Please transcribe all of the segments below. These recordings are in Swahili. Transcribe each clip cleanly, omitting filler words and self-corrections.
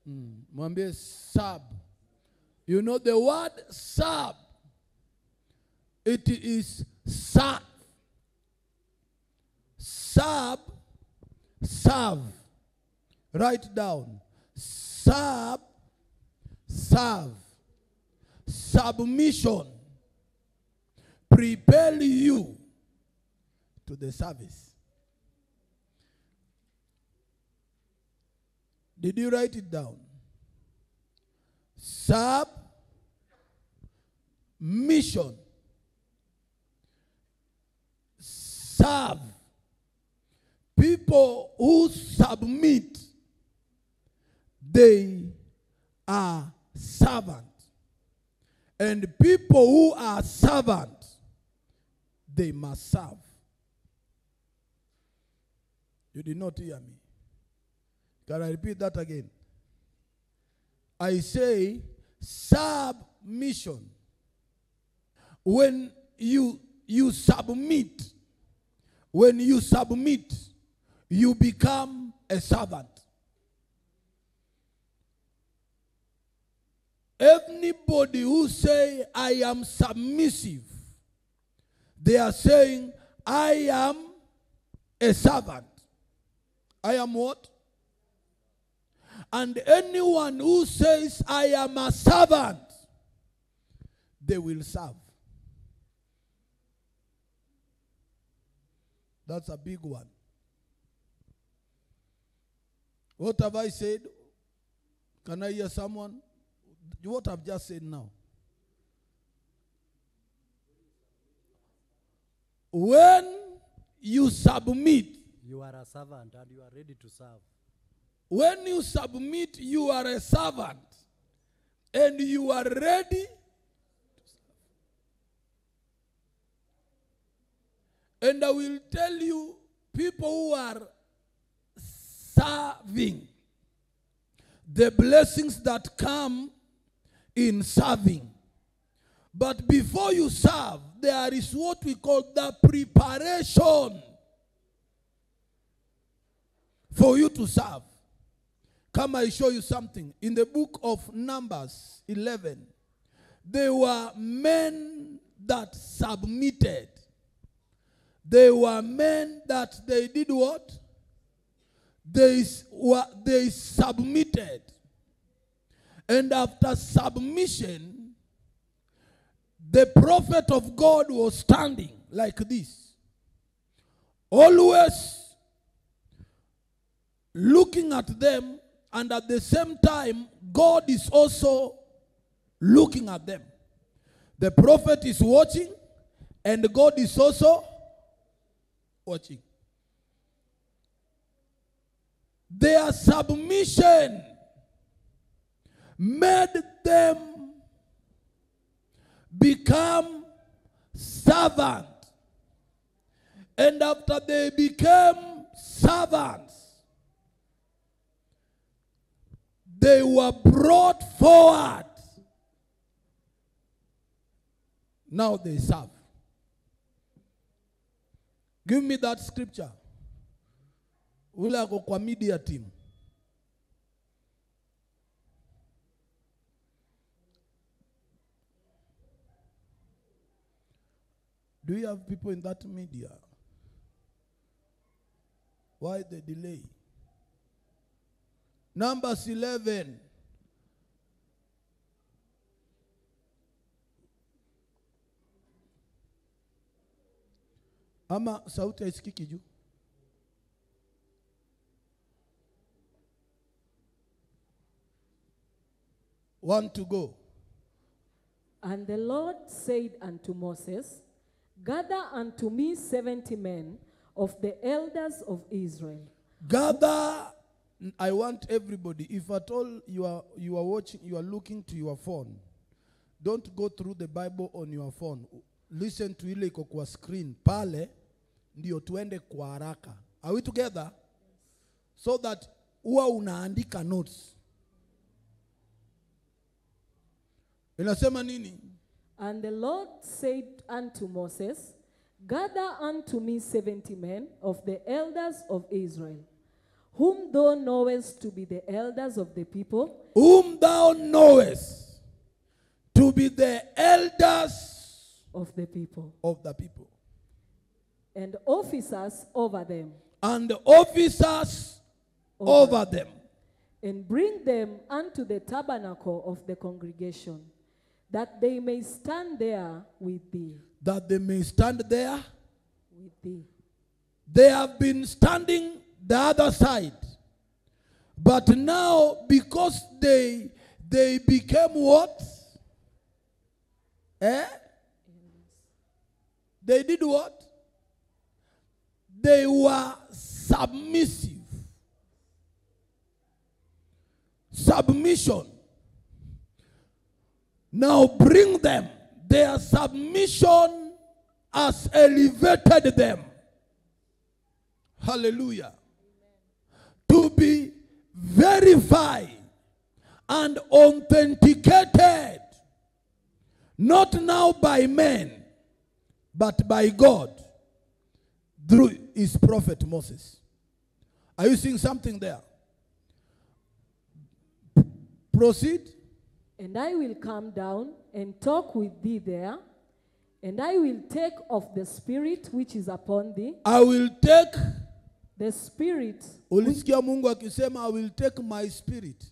Mwambie serve. You know the word serve. It is serve. Serve. Serve. Write down. Serve. Serve. Submission. Prepare you to the service. Did you write it down? Serve. Mission. Serve. People who submit, they are servants. And people who are servants, they must serve. You did not hear me. Can I repeat that again? I say submission. When you submit, you become a servant. Anybody who say, I am submissive, they are saying, I am a servant. I am what? And anyone who says, I am a servant, they will serve. That's a big one. What have I said? Can I hear someone? What I've just said now. When you submit, you are a servant and you are ready to serve. When you submit, you are a servant and you are ready to serve. And I will tell you, people who are serving, the blessings that come in serving. But before you serve, there is what we call the preparation for you to serve. Come, I show you something. In the book of Numbers 11, there were men that submitted. They were men that they did what? They submitted. And after submission, the prophet of God was standing like this, always looking at them, and at the same time, God is also looking at them. The prophet is watching, and God is also watching. Their submission made them become servants. And after they became servants, they were brought forward. Now they serve. Give me that scripture. Ule ako kwa media team. Do you have people in that media? Why the delay? Numbers 11. Ama sauti haisikiki juu. Want to go. And the Lord said unto Moses, gather unto me 70 men of the elders of Israel. Gather. I want everybody, if at all you are watching, you are looking to your phone, don't go through the Bible on your phone. Listen to ile iko kwa screen. Pale ndio tuende kwa haraka. Are we together? So that huwa unaandika notes. Inasema nini? And the Lord said unto Moses, gather unto me 70 men of the elders of Israel, whom thou knowest to be the elders of the people, whom thou knowest to be the elders of the people, of the people, and officers over them, and officers over them, and bring them unto the tabernacle of the congregation, that they may stand there with thee. that they may stand there. With thee. They have been standing the other side. But now, because they became what? They did what? They were submissive. Submission. Now bring them. Their submission has elevated them. Hallelujah. To be verified and authenticated, not now by men, but by God through his prophet Moses. Are you seeing something there? Proceed. And I will come down and talk with thee there, and I will take of the spirit which is upon thee. I will take. The spirit. Ulisikia Mungu akisema I will take my spirit.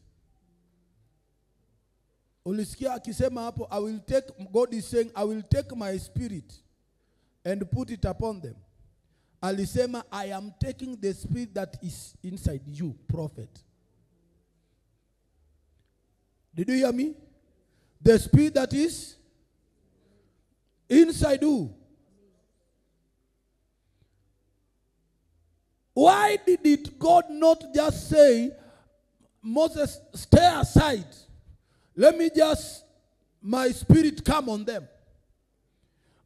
Ulisikia akisema hapo I will take, God is saying I will take my spirit and put it upon them. Alisema I am taking the spirit that is inside you, prophet. Did you hear me? The spirit that is inside you. Why did God not just say, Moses, stay aside. Let me just, my spirit come on them.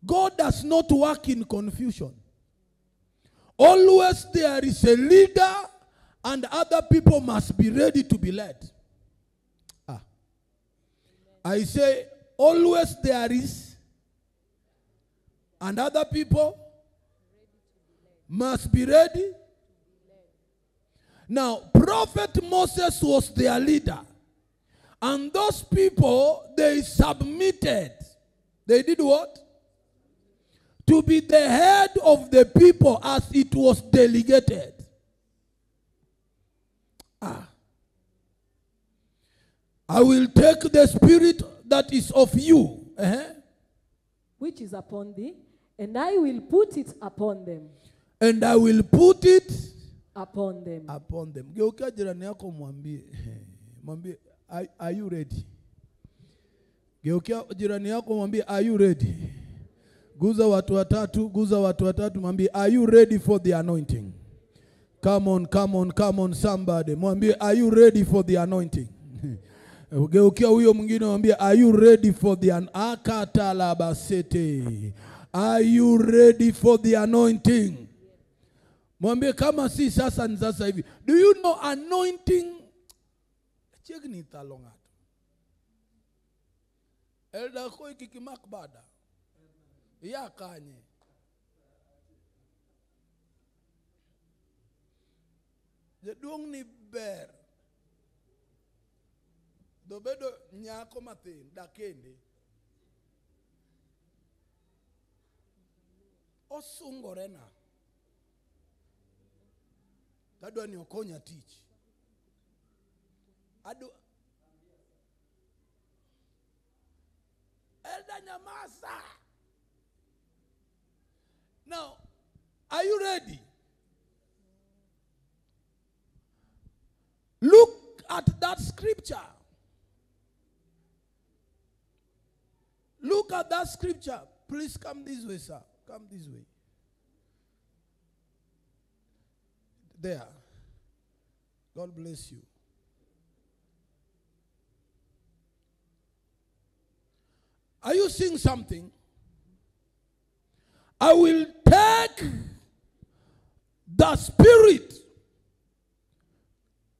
God does not work in confusion. Always there is a leader and other people must be ready to be led. I say, always there is, and other people must be ready. Now, Prophet Moses was their leader. And those people, they submitted. They did what? To be the head of the people as it was delegated. I will take the spirit that is of you, which is upon thee, and I will put it upon them. And I will put it upon them. Upon them. Geukia jirani yako mwambie. Mwambie, are you ready? Geukia jirani yako mwambie, are you ready? Guza watu watatu, mwambie, are you ready for the anointing? Come on, somebody. Mwambie, are you ready for the anointing? Geukia huyo mwingine mwambie, are you ready for the akatalabasete? Are you ready for the anointing? Mwambie kama si sasa ni sasa hivi. Do you know anointing? Check ni talongato. Elda koi kikimak bada. Ya kanye. Jedung ni ber. Dobedo nyako mathin dakende. Osungorena. Tadwa ni okonya tich. Elda nyamasa. Now, are you ready? Look at that scripture. Look at that scripture. Please come this way, sir. Come this way. There. God bless you. Are you seeing something? I will take the spirit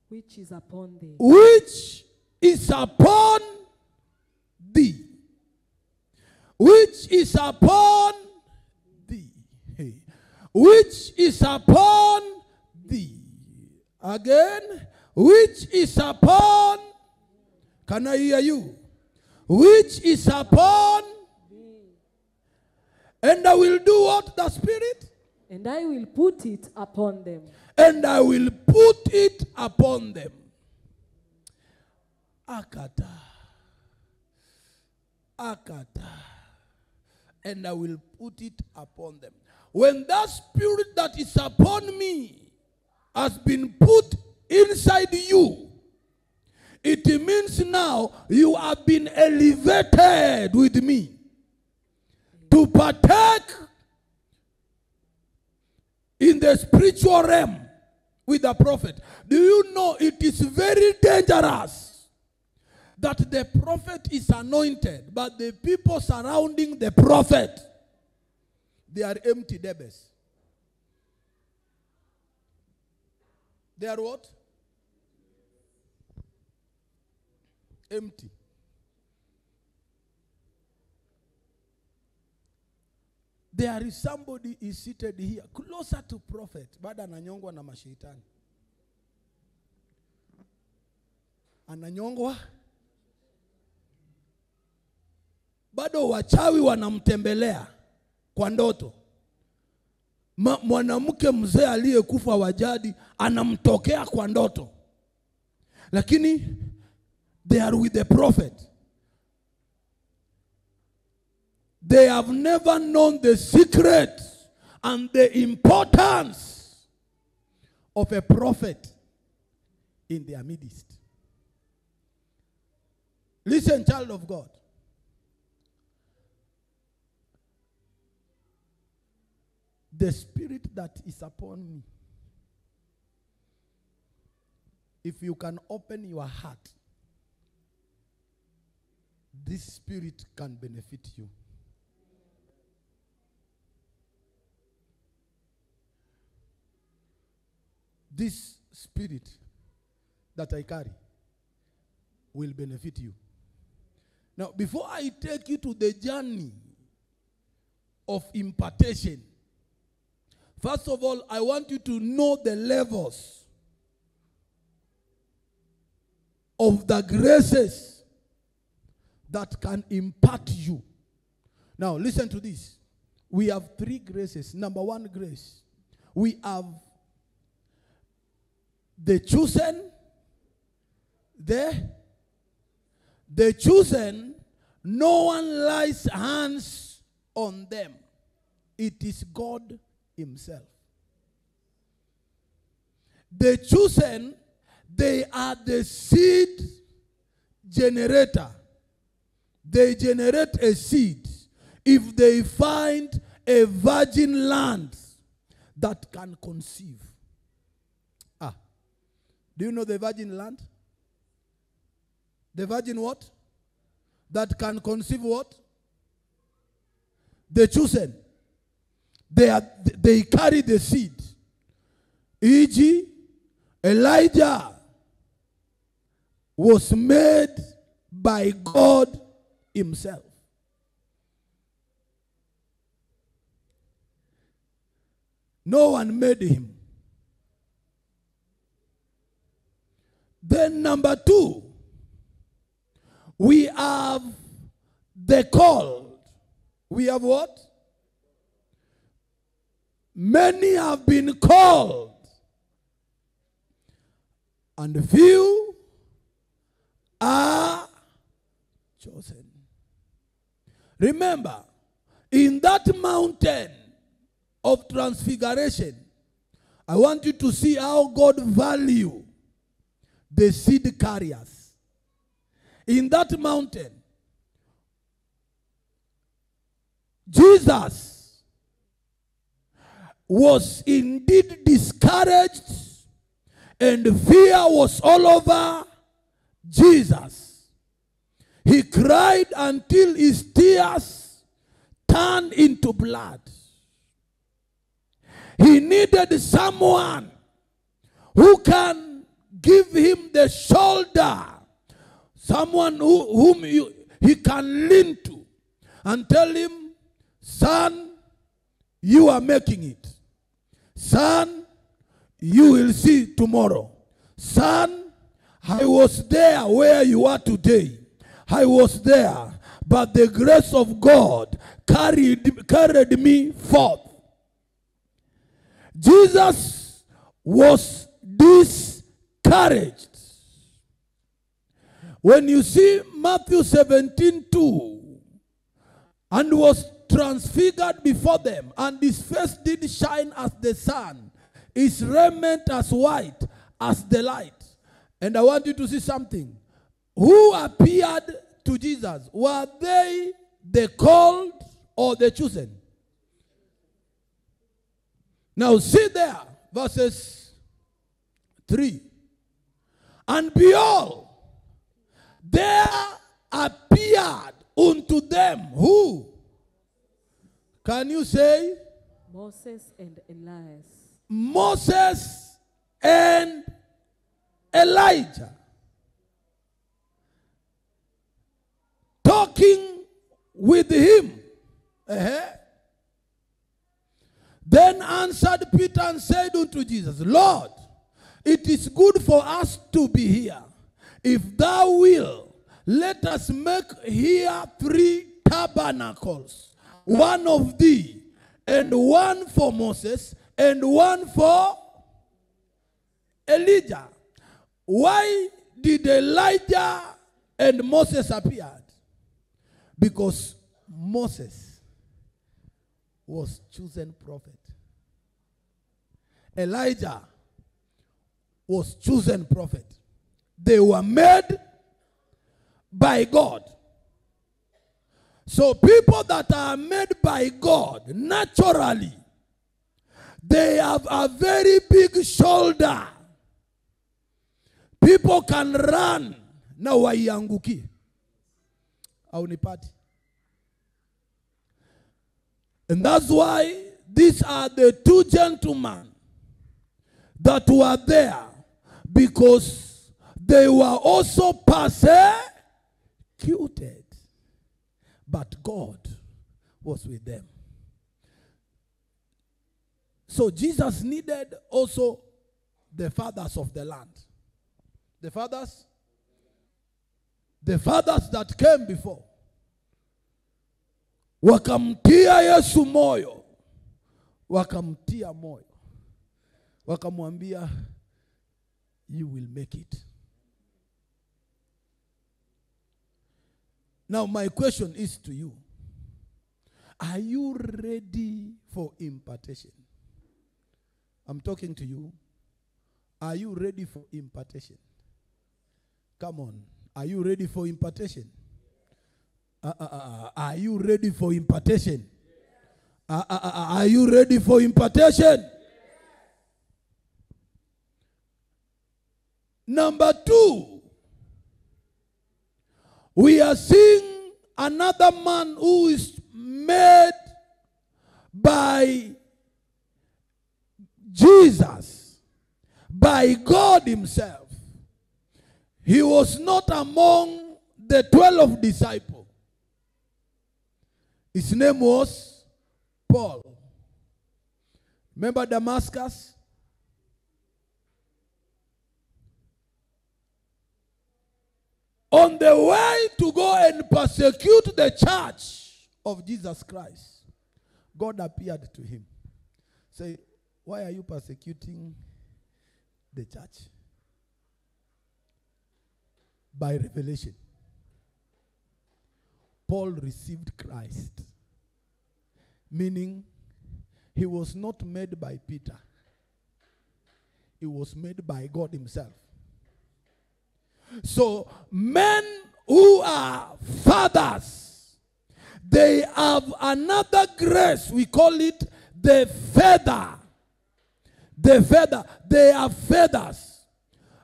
which is upon thee. Which is upon thee. Which is upon thee. Which is upon thee. Again, which is upon, can I hear you? Which is upon, and I will do what? The Spirit? And I will put it upon them. And I will put it upon them. Akata. Akata. And I will put it upon them. When that Spirit that is upon me has been put inside you, it means now you have been elevated with me to partake in the spiritual realm with the prophet. Do you know it is very dangerous that the prophet is anointed, but the people surrounding the prophet, they are empty debes. They are what? Empty. There is somebody is seated here closer to prophet, bado ananyongwa na mashaitani. Ananyongwa. Bado wachawi wanamtembelea kwa ndoto. Mwanamke mzee aliyekufa wa jadi anamtokea kwa ndoto. Lakini they are with the prophet. They have never known the secret and the importance of a prophet in their midst. Listen, child of God. The Spirit that is upon me, if you can open your heart, this Spirit can benefit you. This Spirit that I carry will benefit you. Now, before I take you to the journey of impartation, first of all, I want you to know the levels of the graces that can impart you. Now, listen to this. We have 3 graces. Number 1 grace. We have the chosen. The chosen, no one lays hands on them. It is God Himself. The chosen, they are the seed generator. They generate a seed if they find a virgin land that can conceive. Do you know the virgin land? The virgin what? That can conceive what? The chosen. They carry the seed. E.g., Elijah was made by God Himself. No one made him. Then number 2, we have the called. We have what? Many have been called, and few are chosen. Remember, in that mountain of transfiguration, I want you to see how God values the seed carriers. In that mountain, Jesus was indeed discouraged, and fear was all over Jesus. He cried until his tears turned into blood. He needed someone who can give him the shoulder, someone whom he can lean to and tell him, son, you are making it. Son, you will see tomorrow. son, I was there where you are today. I was there, but the grace of God carried me forth. Jesus was discouraged. When you see Matthew 17:2, and was transfigured before them, and his face did shine as the sun, his raiment as white as the light. And I want you to see something. Who appeared to Jesus? Were they the called or the chosen? Now see there, verses 3. And behold, there appeared unto them who? Can you say? Moses and Elias. Moses and Elijah. Talking with him. Then answered Peter and said unto Jesus, Lord, it is good for us to be here. If thou wilt, let us make here 3 tabernacles, one of thee, and one for Moses, and one for Elijah. Why did Elijah and Moses appear? Because Moses was chosen prophet. Elijah was chosen prophet. They were made by God. So people that are made by God, naturally, they have a very big shoulder. People can run na waianguki. Au nipati. And that's why these are the 2 gentlemen that were there, because they were also persecuted. But God was with them. So Jesus needed also the fathers of the land. The fathers that came before. Wakamtia Yesu moyo. Wakamtia moyo. Wakamwambia, you will make it. Now my question is to you. Are you ready for impartation? I'm talking to you. Are you ready for impartation? Come on. Are you ready for impartation? Are you ready for impartation? Are you ready for impartation? Number 2, we are seeing another man who is made by Jesus, by God himself. He was not among the 12 disciples. His name was Paul. Remember Damascus? On the way to go and persecute the church of Jesus Christ, God appeared to him. Say, why are you persecuting the church? By revelation. Paul received Christ. Meaning, he was not made by Peter. He was made by God himself. So, men who are fathers, they have another grace. We call it the feather. The feather. They are feathers.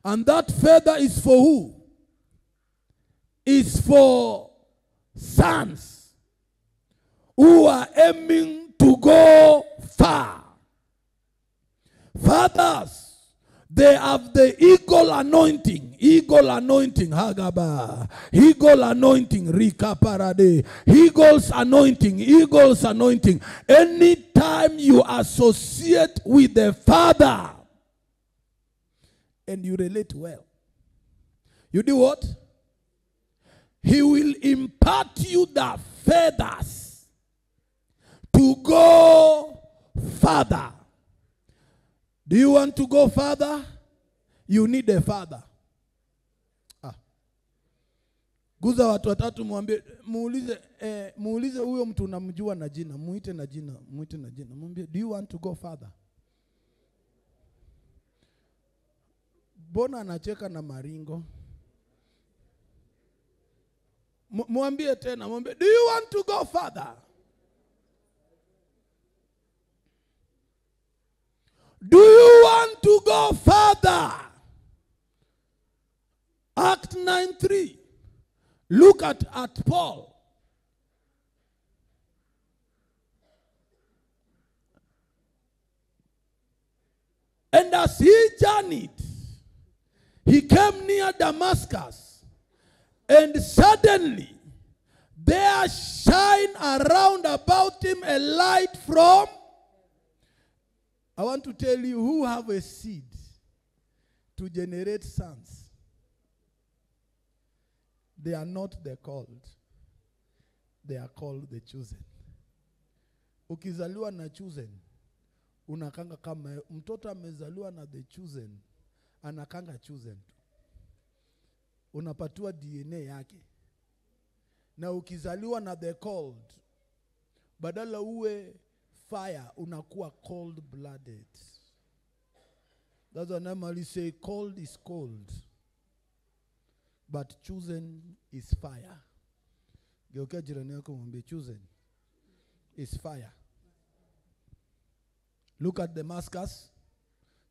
And that feather is for who? Is for sons who are aiming to go far. Fathers, they have the eagle anointing. Eagle anointing. Hagaba. Eagle anointing. Rikaparade. Eagle's anointing. Eagle's anointing. Anytime you associate with the Father, and you relate well. You do what? He will impart you the feathers to go further. Do you want to go further? You need a father. Guza watu watatu mwambie, muulize huyo mtu unamjua na jina, muite na jina. Mwambie, do you want to go further? Bona anacheka na maringo. Mwambie tena, mwambie, do you want to go further? Do you want to go further? Act 9:3. Look at Paul. And as he journeyed, he came near Damascus, and suddenly there shined around about him a light from. I want to tell you who have a seed to generate sons. They are not the called. They are called the chosen. Ukizaliwa na chosen, unakanga kama mtoto amezaliwa na the chosen, anakanga chosen. Unapatiwa DNA yake. Na ukizaliwa na the called, badala uwe fire, unakuwa cold blooded. That's why I normally say cold is cold, but chosen is fire. Geukia jirani yako mwambie, chosen is fire. Look at Damascus.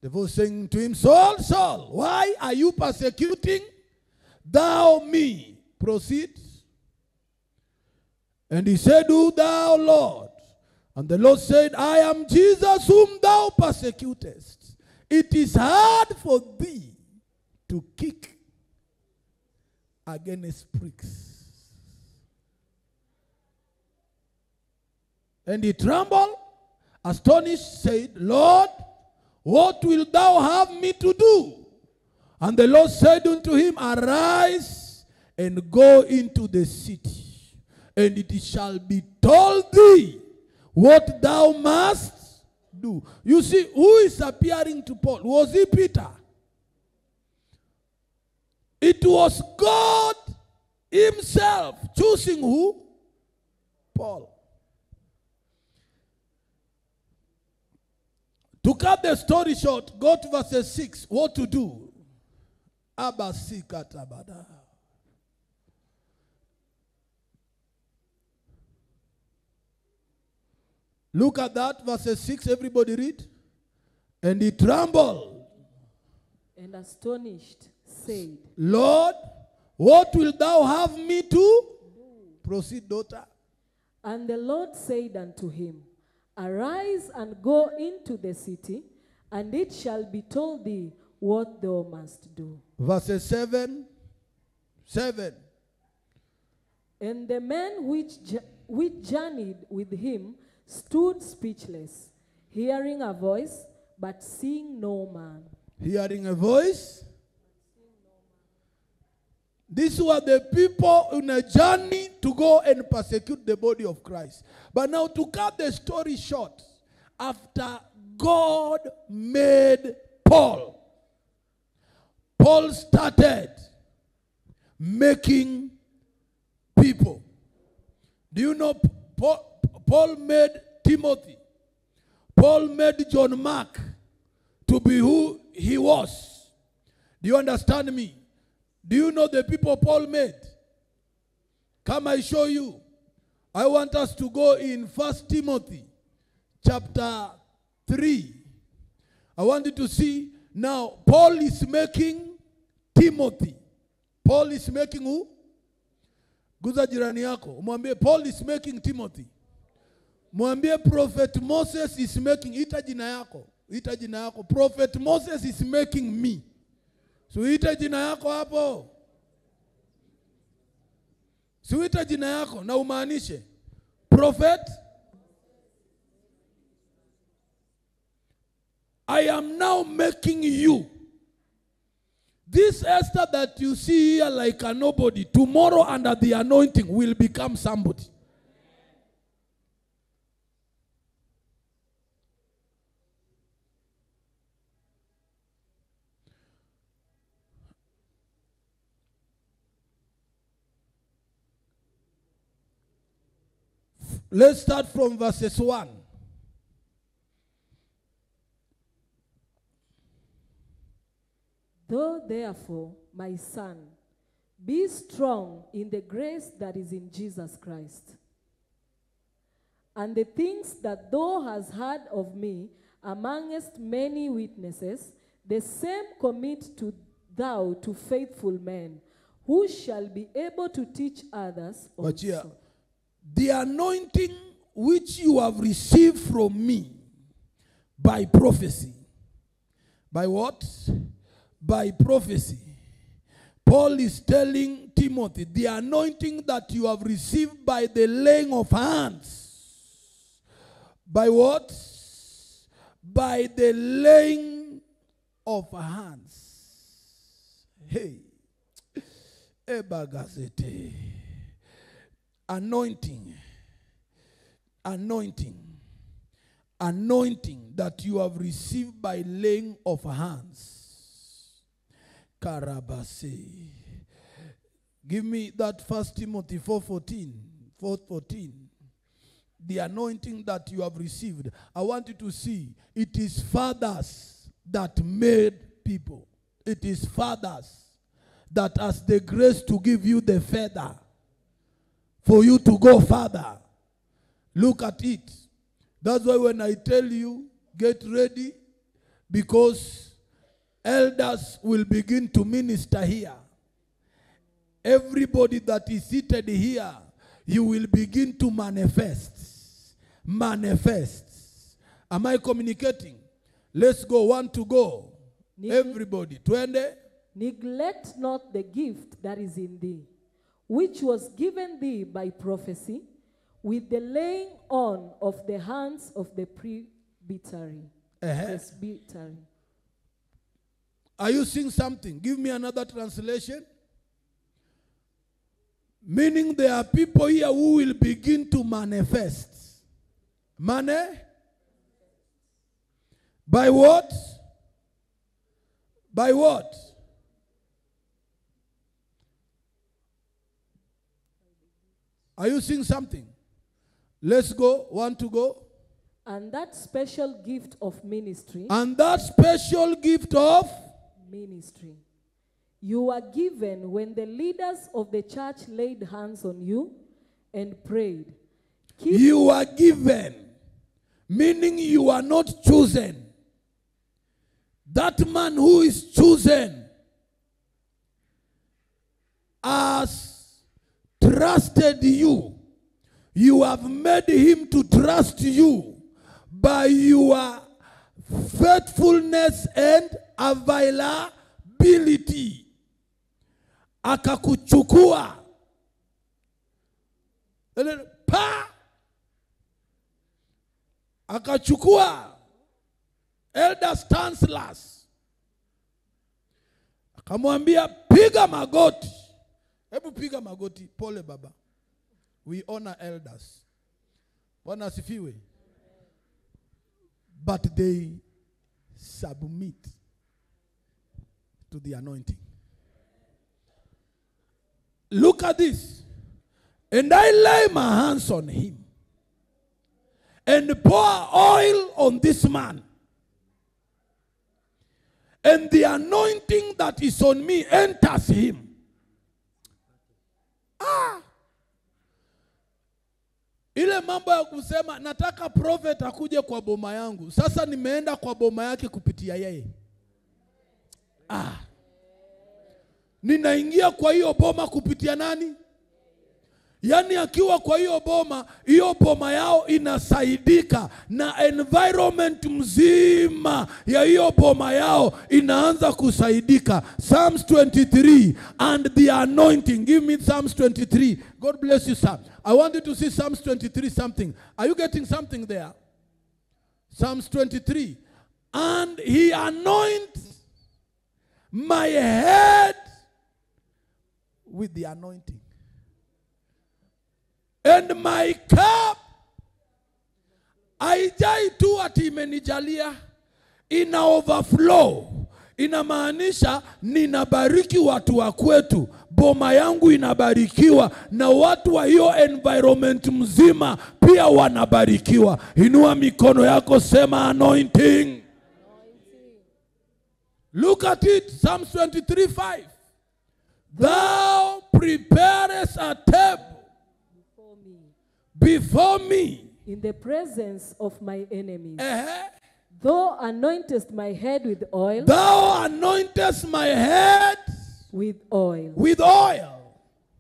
The voice saying to him, Saul, Saul, why are you persecuting thou me? Proceed. And he said, who thou, Lord? And the Lord said, I am Jesus whom thou persecutest. It is hard for thee to kick against pricks. And he trembled, astonished, said, Lord, what wilt thou have me to do? And the Lord said unto him, arise and go into the city, and it shall be told thee what thou must do. You see, who is appearing to Paul? Was it Peter? It was God himself choosing who? Paul. To cut the story short, go to verse 6. What to do? Abasikatabada. Look at that, verse 6. Everybody read. And he trembled. And astonished said, Lord, what wilt thou have me to? Proceed, daughter. And the Lord said unto him, arise and go into the city, and it shall be told thee what thou must do. Verse 7. And the men which journeyed with him stood speechless, hearing a voice, but seeing no man. Hearing a voice. These were the people on a journey to go and persecute the body of Christ. But now, to cut the story short, after God made Paul, Paul started making people. Do you know Paul made Timothy? Paul made John Mark to be who he was. Do you understand me? Do you know the people Paul made? Come, I show you. I want us to go in 1 Timothy chapter 3. I want you to see now Paul is making Timothy. Paul is making who? Guza jirani yako. Mwambie Paul is making Timothy. Mwambie Prophet Moses is making. Ita jina yako. Ita jina yako. Prophet Moses is making me. So ita jina yako hapo. So ita jina yako na umaanishe Prophet, I am now making you This Esther that you see here like a nobody, tomorrow under the anointing will become somebody. Let's start from verses 1. Though therefore, my son, be strong in the grace that is in Jesus Christ. And the things that thou hast heard of me amongst many witnesses, the same commit to thou to faithful men, who shall be able to teach others But here, also. the anointing which you have received from me by prophecy. By what? By prophecy. Paul is telling Timothy, the anointing that you have received by the laying of hands. By what? By the laying of hands. Hey. Ebagazete. Anointing. Anointing. Anointing that you have received by laying of hands. Karabase. Give me that 1 Timothy 4:14. 4:14. The anointing that you have received. I want you to see, it is fathers that made people. It is fathers that has the grace to give you the feather for you to go further. Look at it. That's why when I tell you, get ready, because elders will begin to minister here. Everybody that is seated here, you will begin to manifest. Manifest. Am I communicating? Let's go. One to go. Everybody. Twende. Neglect not the gift that is in thee, which was given thee by prophecy, with the laying on of the hands of the presbytery. Presbytery. Are you seeing something? Give me another translation. Meaning there are people here who will begin to manifest. Money? By what? By what? Are you seeing something? Let's go. One to go. And that special gift of ministry. And that special gift of ministry. You are given when the leaders of the church laid hands on you and prayed. You are given, meaning you are not chosen. That man who is chosen has trusted you. You have made him to trust you by your faithfulness and availability. Akakuchukua. Pa! Akachukua. Elder Stanislaus. Akamwambia piga magoti. Hebu piga magoti. Pole baba. We honor elders. Bwana asifiwe. But they submit to the anointing. Look at this. And I lay my hands on him and pour oil on this man. And the anointing that is on me enters him. Ile mambo ya kusema nataka prophet akuje kwa boma yangu. Sasa nimeenda kwa boma yake kupitia yeye. Ninaingia kwa hiyo boma kupitia nani? Yani akiwa kwa hiyo boma yao inasaidika na environment mzima ya hiyo boma yao inaanza kusaidika. Psalms 23 and the anointing. Give me Psalms 23. God bless you, sir. I want you to see Psalms 23 something. Are you getting something there? Psalms 23. And he anoints my head with the anointing. And my cup, haijai tu ati imenijalia, ina overflow. Inamaanisha ninabariki watu wa kwetu, boma yangu inabarikiwa, na watu wa hiyo environment mzima pia wanabarikiwa. Inua mikono yako, sema anointing. Look at it, Psalms 23:5. Thou preparest a table before me in the presence of my enemies. Thou anointest my head with oil. Thou anointest my head with oil. With oil.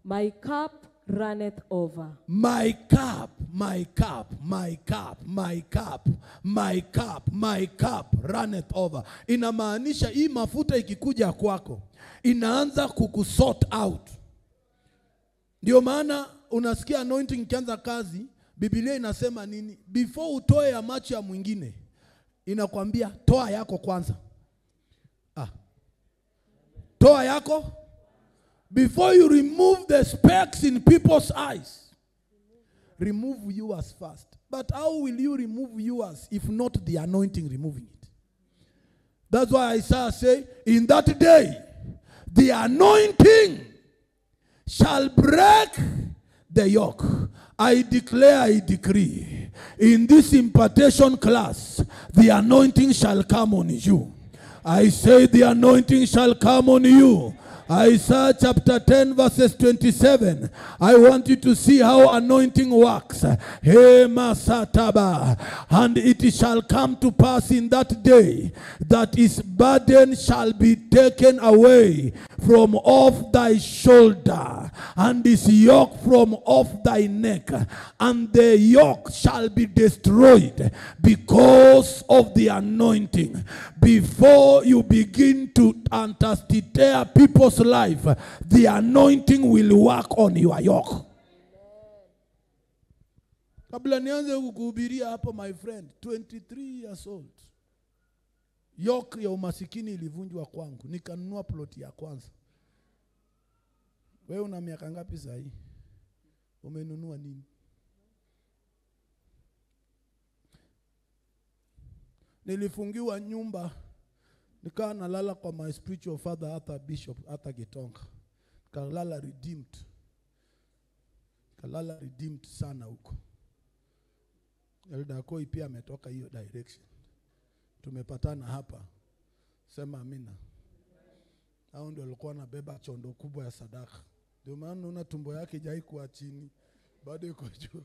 My cup runneth over. My cup, my cup, my cup, my cup, my cup, my cup runneth over. Inamaanisha hii mafuta ikikuja kwako, inaanza kukusort out. Ndio maana unasikia anointing ikianza kazi, Biblia inasema nini? Before utoe ya macho ya mwingine, inakwambia toa yako kwanza. Toa yako. Before you remove the specks in people's eyes, remove yours first. But how will you remove yours if not the anointing removing it? That's why Isaiah say, in that day, the anointing shall break the yoke. I declare, I decree, in this impartation class, the anointing shall come on you. I say the anointing shall come on you. Isaiah chapter 10 verses 27. I want you to see how anointing works. Hey, Masataba. And it shall come to pass in that day that his burden shall be taken away from off thy shoulder, and his yoke from off thy neck, and the yoke shall be destroyed because of the anointing. Before you begin to antastate people's life, the anointing will work on your yoke. Kabla nianze kukuhubiria hapo, my friend, 23 years old, yoke ya umasikini ilivunjwa kwangu, nikanunua ploti ya kwanza. Wewe una miaka ngapi sasa hii? Umenunua nini? Nilifungiwa nyumba, nikawa nalala kwa my spiritual father hata Bishop hata Gitonga. Kalala redeemed. Kalala redeemed sana huko. Elda Koi pia ametoka hiyo direction. Tumepatana hapa. Sema amina. Hao ndio walikuwa nabeba chondo kubwa ya sadaka. Ndio maana una tumbo yake jai kuwa chini, bado iko juu.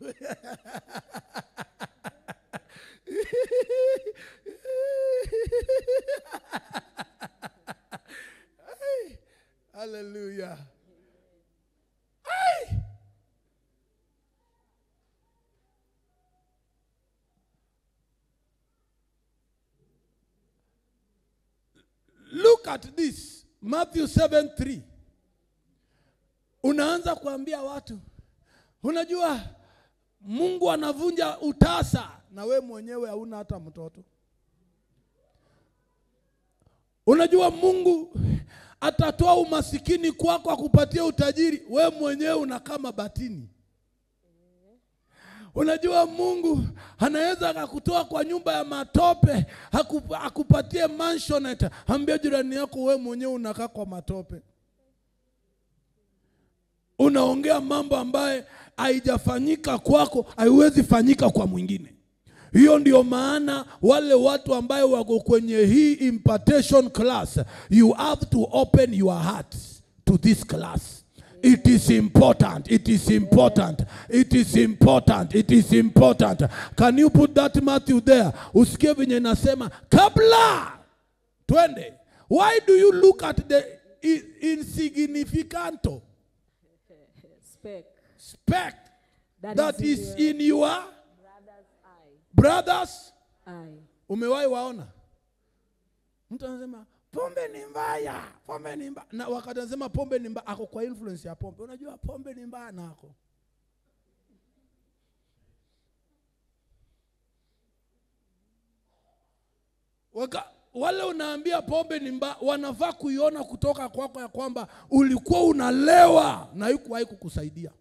Hallelujah. Look at this. Matthew 7:3. Unaanza kuambia watu, unajua Mungu anavunja utasa, na we mwenyewe hauna hata mtoto. Unajua Mungu atatoa umasikini kwako akupatia utajiri, we mwenyewe unakaa mabatini. Unajua Mungu anaweza akakutoa kwa nyumba ya matope akupatie mansionette, ambia jirani yako we mwenyewe unakaa kwa matope. Unaongea mambo ambaye haijafanyika kwako, haiwezi fanyika kwa mwingine. Hiyo ndio maana wale watu ambaye wako kwenye hii impartation class, you have to open your heart to this class. It is important. It is important. It is important. It is important. Can you put that Matthew there? Usikie venye nasema kabla twende. Why do you look at the insignificanto? Speck that is in your brother's eye. Umewahi waona? Mtu anasema pombe ni mbaya, pombe ni mbaya. Na wakati anasema pombe ni mbaya, ako kwa influence ya pombe. Unajua pombe ni mbaya nako. wale unaambia pombe ni mbaya, wanafaa kuiona kutoka kwako ya kwamba ulikuwa unalewa na haikuwahi kukusaidia.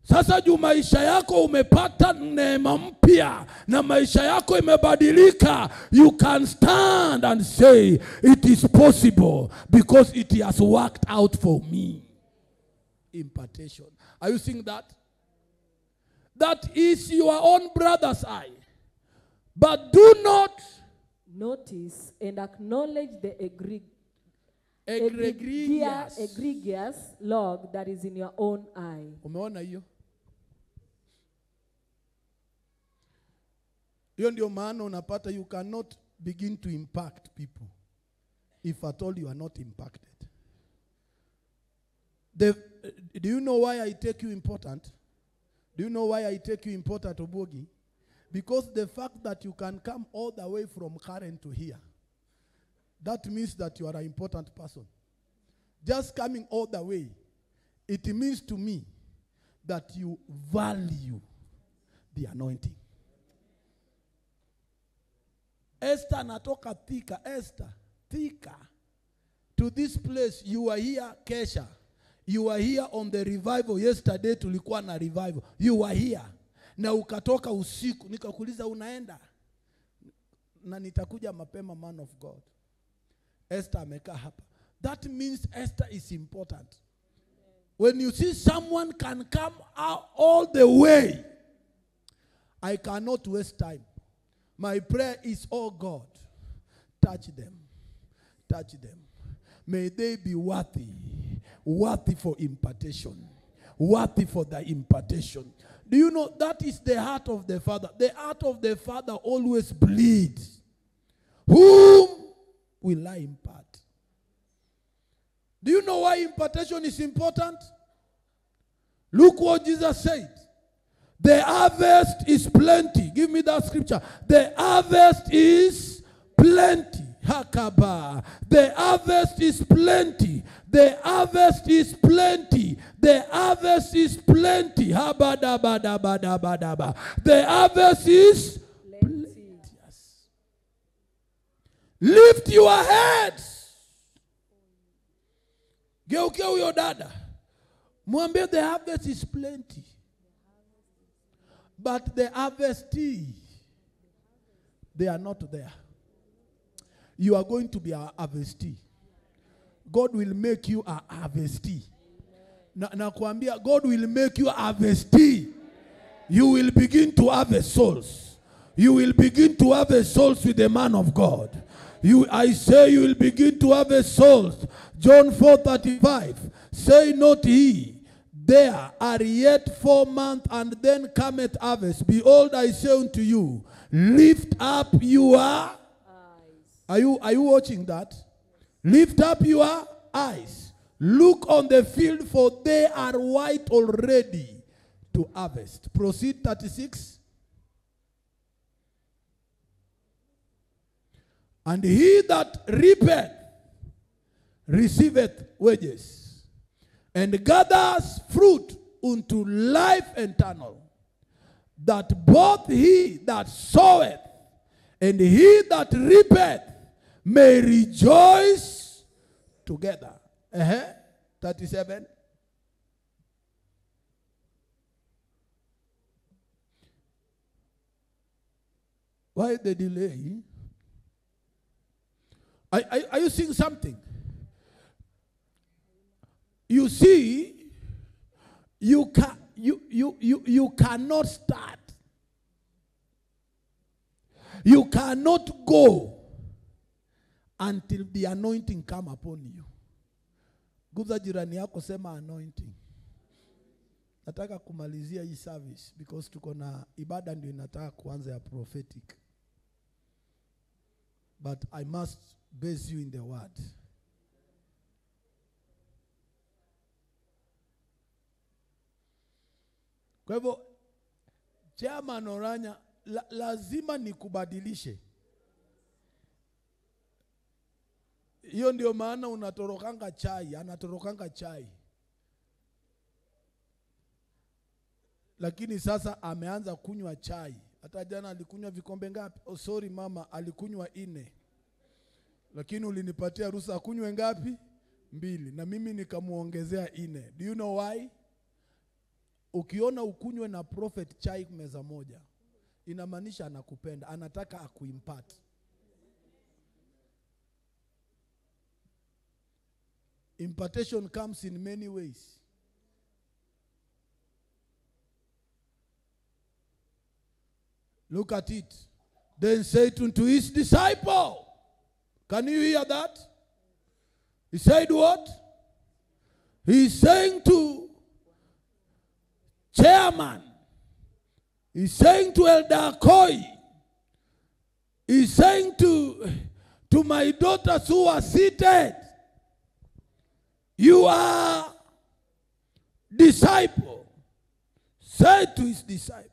Sasa juu maisha yako umepata neema mpya na maisha yako imebadilika, you can stand and say it is possible because it has worked out for me. Impartation. Are you seeing that? That is your own brother's eye. But do not notice and acknowledge the egregious log that is in your own eye. Umeona hiyo? Hiyo ndio maana unapata you cannot begin to impact people if at all you are not impacted. Do you know why I take you important? Do you know why I take you important, Obogi? Because the fact that you can come all the way from Karen to here, that means that you are an important person. Just coming all the way, it means to me that you value the anointing. Esther natoka Thika. Esther, Thika. To this place, you were here, Kesha. You were here on the revival. Yesterday tulikuwa na revival. You were here. Na ukatoka usiku. Nikakuuliza unaenda? Na nitakuja mapema, man of God. Esther amekaa hapa. That means Esther is important. When you see someone can come out all the way, I cannot waste time. My prayer is, oh God, touch them. Touch them. May they be worthy for impartation. Worthy for the impartation. Do you know that is the heart of the Father? The heart of the Father always bleeds. Whom will I impart? Do you know why impartation is important? Look what Jesus said. The harvest is plenty. Give me that scripture. The harvest is plenty. Hakaba. The harvest is plenty. The harvest is plenty. The harvest is plenty. Habadabadabadabadaba. The harvest is plenty. Yes. Lift your heads. Geuke huyo dada. Mwambie the harvest is plenty. But the harvestee, they are not there. You are going to be a harvestee. God will make you a harvestee. Na kuambia, God will make you a harvestee. You will begin to harvest souls. You will begin to harvest souls with the man of God. I say you will begin to harvest souls. John 4:35. Say not he, there are yet 4 months, and then cometh harvest. Behold, I say unto you, lift up your eyes. Are you watching that? Lift up your eyes. Look on the field, for they are white already to harvest. Proceed, 36. And he that reapeth receiveth wages, and gathers fruit unto life eternal, that both he that soweth and he that reapeth may rejoice together. 37. Why the delay? Are you seeing something? You see, you cannot start. You cannot go until the anointing come upon you. Guza jirani yako, sema anointing. Nataka kumalizia hii service because tuko na ibada ndio inataka kuanza ya prophetic. But I must base you in the word. Kwa hivyo, Chairman Oranya, lazima nikubadilishe. Hiyo ndio maana unatorokanga chai, anatorokanga chai. Lakini sasa ameanza kunywa chai. Hata jana alikunywa vikombe ngapi? Oh sorry mama, alikunywa 4. Lakini ulinipatia ruhusa akunywe ngapi? 2. Na mimi nikamuongezea 4. Do you know why? Ukiona ukunywe na prophet chai meza moja, inamaanisha anakupenda, anataka akuimpart. Impartation comes in many ways. Look at it. Then said unto his disciple. Can you hear that? He said what? He's saying to chairman. He's saying to Elder Koi. He's saying to my daughters who are seated, you are disciple. Said to his disciples,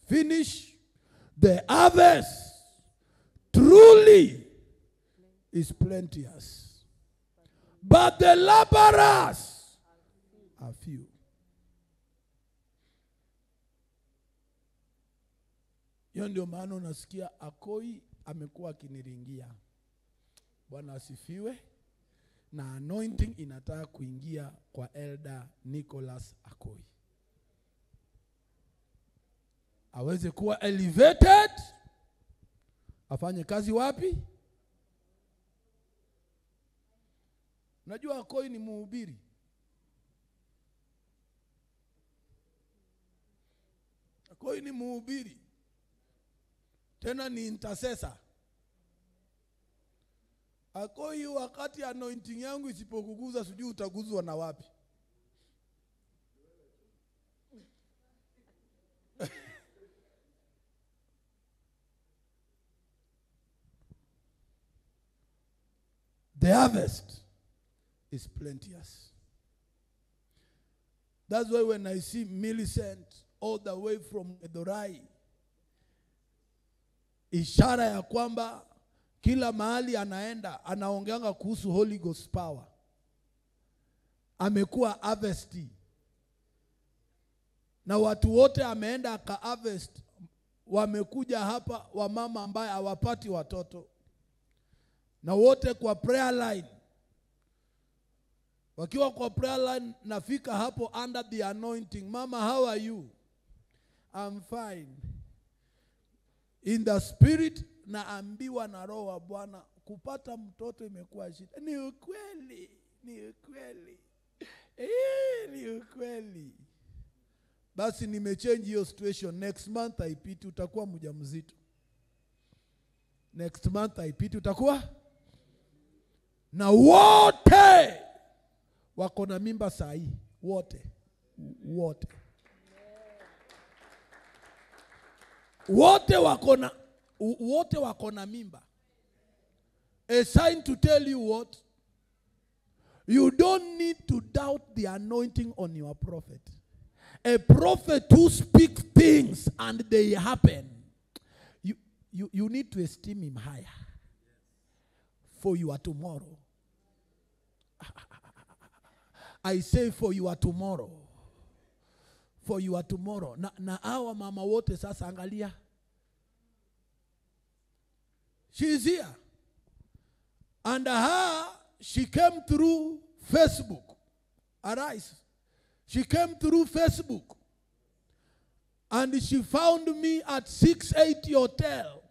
finish the harvest truly is plenteous, but the laborers are few. Hiyo ndio maana unasikia Akoi amekuwa akiniringia. Bwana asifiwe. Na anointing inataka kuingia kwa Elder Nicholas Akoi. Aweze kuwa elevated. Afanye kazi wapi? Unajua Akoi ni mhubiri. Akoi ni mhubiri. Tena ni intercessor. Akoi wakati anointing yangu isipokuguza sijui utaguzwa na wapi. The harvest is plenteous. That's why when I see Millicent all the way from Edorai, ishara ya kwamba kila mahali anaenda anaongeanga kuhusu Holy Ghost power. Amekuwa harvesti. Na watu wote ameenda aka harvest wamekuja hapa wamama ambaye hawapati watoto. Na wote kwa prayer line. Wakiwa kwa prayer line nafika hapo under the anointing. Mama, how are you? I'm fine. In the spirit naambiwa na roho wa Bwana kupata mtoto imekuwa shida. Ni ukweli, ni ukweli. Ni ukweli. Basi nimechange hiyo situation. Next month haipiti utakuwa mjamzito. Next month haipiti utakuwa na wote wako na mimba sahi. Wote. Wote wako na mimba. A sign to tell you what? You don't need to doubt the anointing on your prophet. A prophet who speaks things and they happen. You need to esteem him higher for your tomorrow. I say for your tomorrow. For your tomorrow. Na hawa mama wote sasa angalia. She is here. And she came through Facebook. Arise. She came through Facebook. And she found me at 680 Hotel.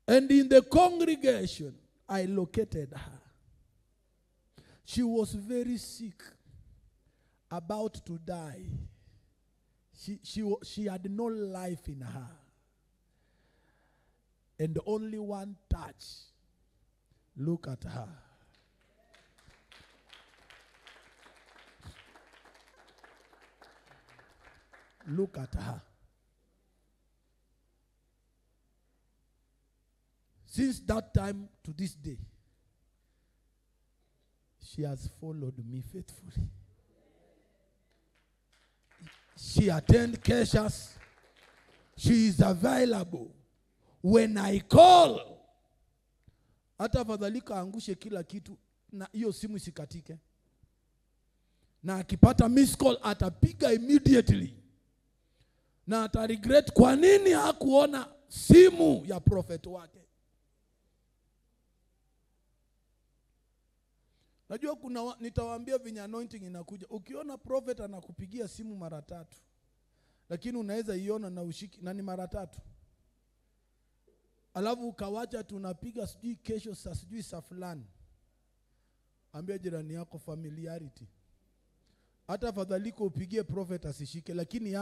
And in the congregation, I located her. She was very sick, about to die. She had no life in her. And only one touch. Look at her. Look at her. Since that time to this day, she has followed me faithfully. She attends Keshas. She is available. When I call, hata fadhalika angushe kila kitu na hiyo simu isikatike. Na akipata miss call atapiga immediately. na ata regret kwa nini hakuona simu ya prophet wake. Najua nitawaambia vinya anointing inakuja. Ukiona prophet anakupigia simu mara 3, lakini unaweza iona na ushiki na ni mara 3. Alafu ukawacha tunapiga sijui kesho saa fulani. Ambia jirani yako familiarity. Hata afadhaliko upigie prophet asishike, lakini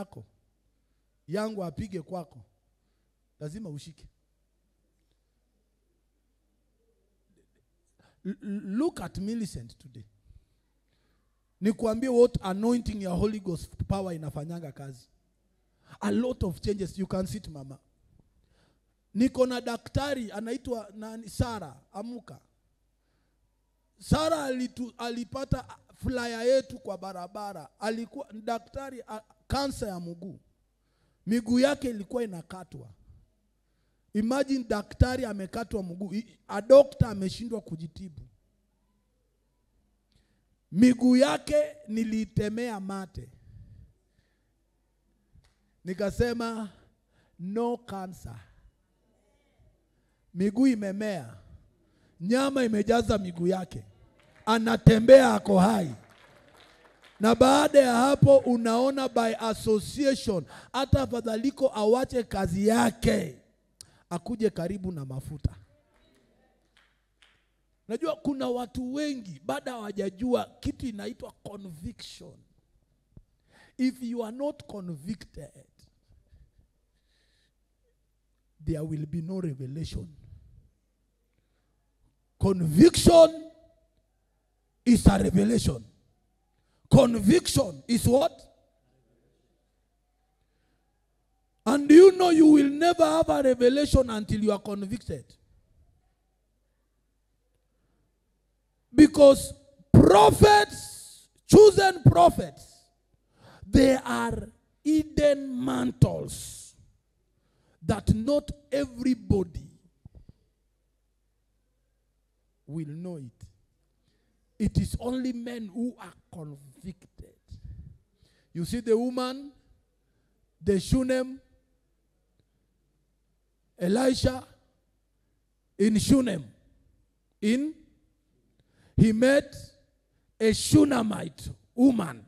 yangu apige kwako. Lazima ushike. Look at Millicent today. Nikuambie what anointing ya Holy Ghost power inafanyanga kazi. A lot of changes. You can sit mama. Niko na daktari anaitwa Sara Amuka. Sara alipata flyer yetu kwa barabara. Alikuwa daktari kansa ya mguu. Miguu yake ilikuwa inakatwa. Imagine daktari amekatwa mguu. A doctor ameshindwa kujitibu. Miguu yake nilitemea mate. Nikasema no cancer. Miguu imemea. Nyama imejaza miguu yake. Anatembea ako hai. Na baada ya hapo unaona by association hata afadhaliko awache kazi yake akuje karibu na mafuta. Najua kuna watu wengi baada hawajajua kitu inaitwa conviction. If you are not convicted, there will be no revelation. Conviction is a revelation. Conviction is what? And you know you will never have a revelation until you are convicted. Because prophets, chosen prophets, they are hidden mantles that not everybody will know it. It is only men who are convicted. You see the woman, the Shunem, Elisha in Shunem. He met a Shunammite woman.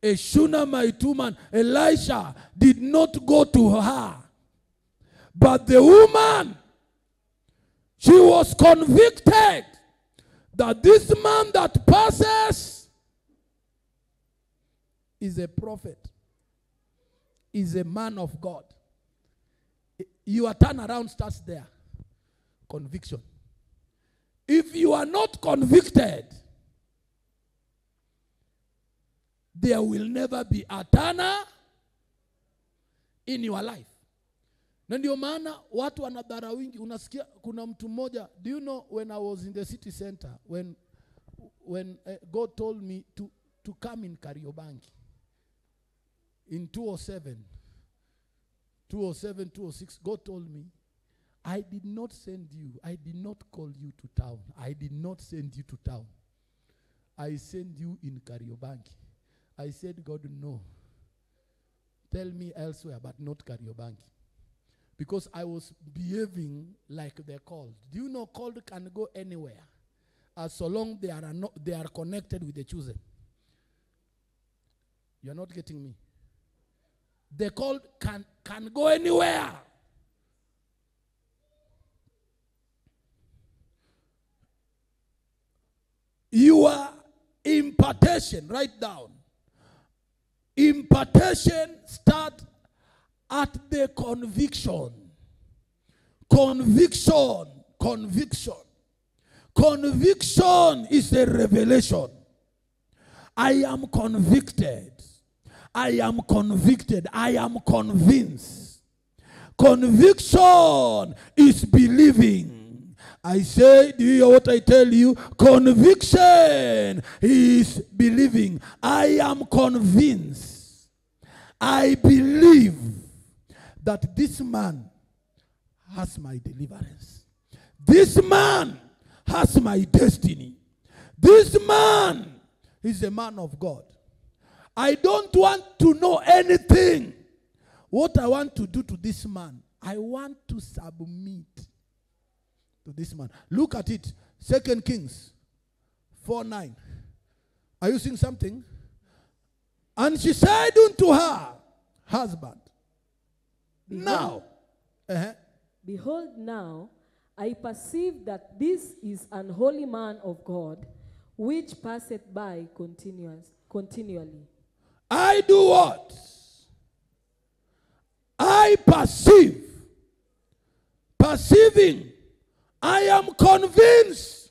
A Shunammite woman. Elisha did not go to her. But the woman, she was convicted that this man that passes is a prophet, is a man of God. Your turnaround starts there. Conviction. If you are not convicted, there will never be a turner in your life. Na ndio maana watu wanadhara wingi. Unasikia kuna mtu mmoja, do you know when I was in the city center, when God told me to come in Kariobangi in 2007, 2006, God told me, I did not send you, I did not call you to town. I did not send you to town. I sent you in Kariobangi. I said, God, no. Tell me elsewhere, but not Kariobangi. Because I was behaving like they're called. Do you know called can go anywhere? As so long they are connected with the chosen. You're not getting me. The called can go anywhere. Your impartation, write down. Impartation start at the conviction. Conviction. Conviction. Conviction is a revelation. I am convicted. I am convicted. I am convinced. Conviction is believing. I say, do you hear what I tell you? Conviction is believing. I am convinced. I believe that this man has my deliverance. This man has my destiny. This man is a man of God. I don't want to know anything what I want to do to this man, I want to submit to this man. Look at it. 2 Kings 4:9. Are you seeing something? And she said unto her husband, now, behold, now I perceive that this is an holy man of God, which passeth by continually. I do what? I perceive. Perceiving. I am convinced.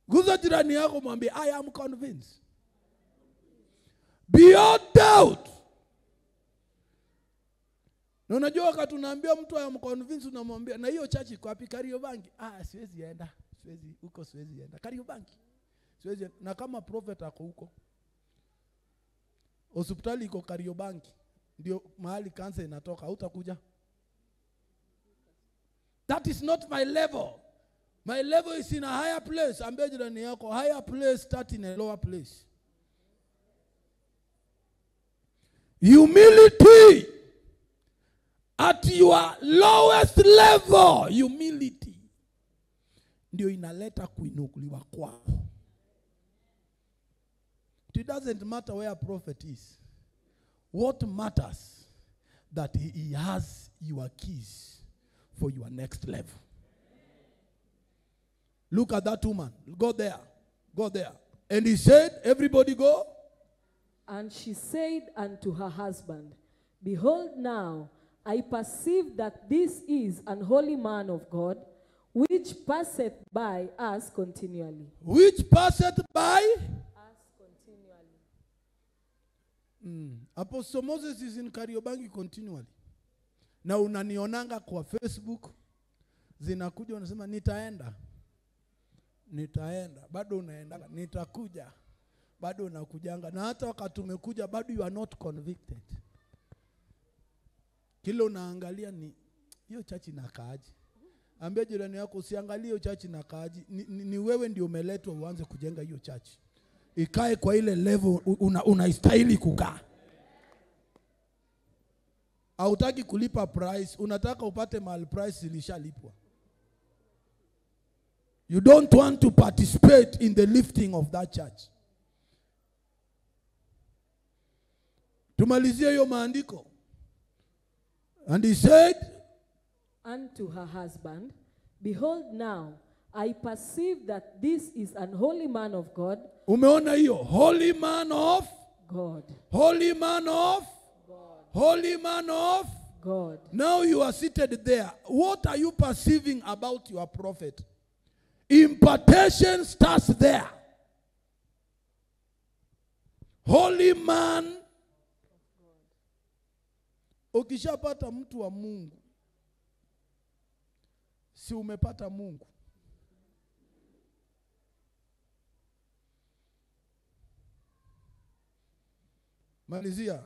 Guza jirani yako mwambie, I am convinced. Beyond doubt. Na unajua wakati unaambia mtu I am convinced, unamwambia na hiyo church iko wapi? Kariobangi. Siwezi enda. Siwezi enda. Kariobangi. Siwezi. Na kama prophet ako huko. Hospitali iko Kariobangi. Ndio mahali kansa inatoka, hutakuja. That is not my level. My level is in a higher place. Ambia jirani yako, higher place start in a lower place. Humility. At your lowest level, humility ndio inaleta kuinukuliwa kwako. It doesn't matter where a prophet is. What matters that he has your keys for your next level. Look at that woman. Go there. Go there. And he said, everybody go. And she said unto her husband, behold, now I perceive that this is an holy man of God, which passeth by us continually. Which passeth by Us continually. Apostle Moses is in Kariobangi continually. Na unanionanga kwa Facebook, zinakuja unasema nitaenda. Bado unaenda. Nitakuja. Bado unakujanga. Na hata wakati umekuja bado you are not convicted. Kile unaangalia ni hiyo church inakaaje. Ambia jirani yako usiangalie hiyo church inakaaje. Ni wewe ndio umeletwa uanze kujenga hiyo church. Ikae kwa ile level unaistahili kukaa. Hautaki kulipa price, unataka upate mahali price ilishalipwa. You don't want to participate in the lifting of that church. Tumalizie hiyo maandiko. And he said unto her husband, behold, now I perceive that this is an holy man of God. Umeona hiyo? Holy man of God. Holy man of God. Holy man of God. Now you are seated there. What are you perceiving about your prophet? Impartation starts there. Holy man. Ukishapata mtu wa Mungu, si umepata Mungu. Malizia.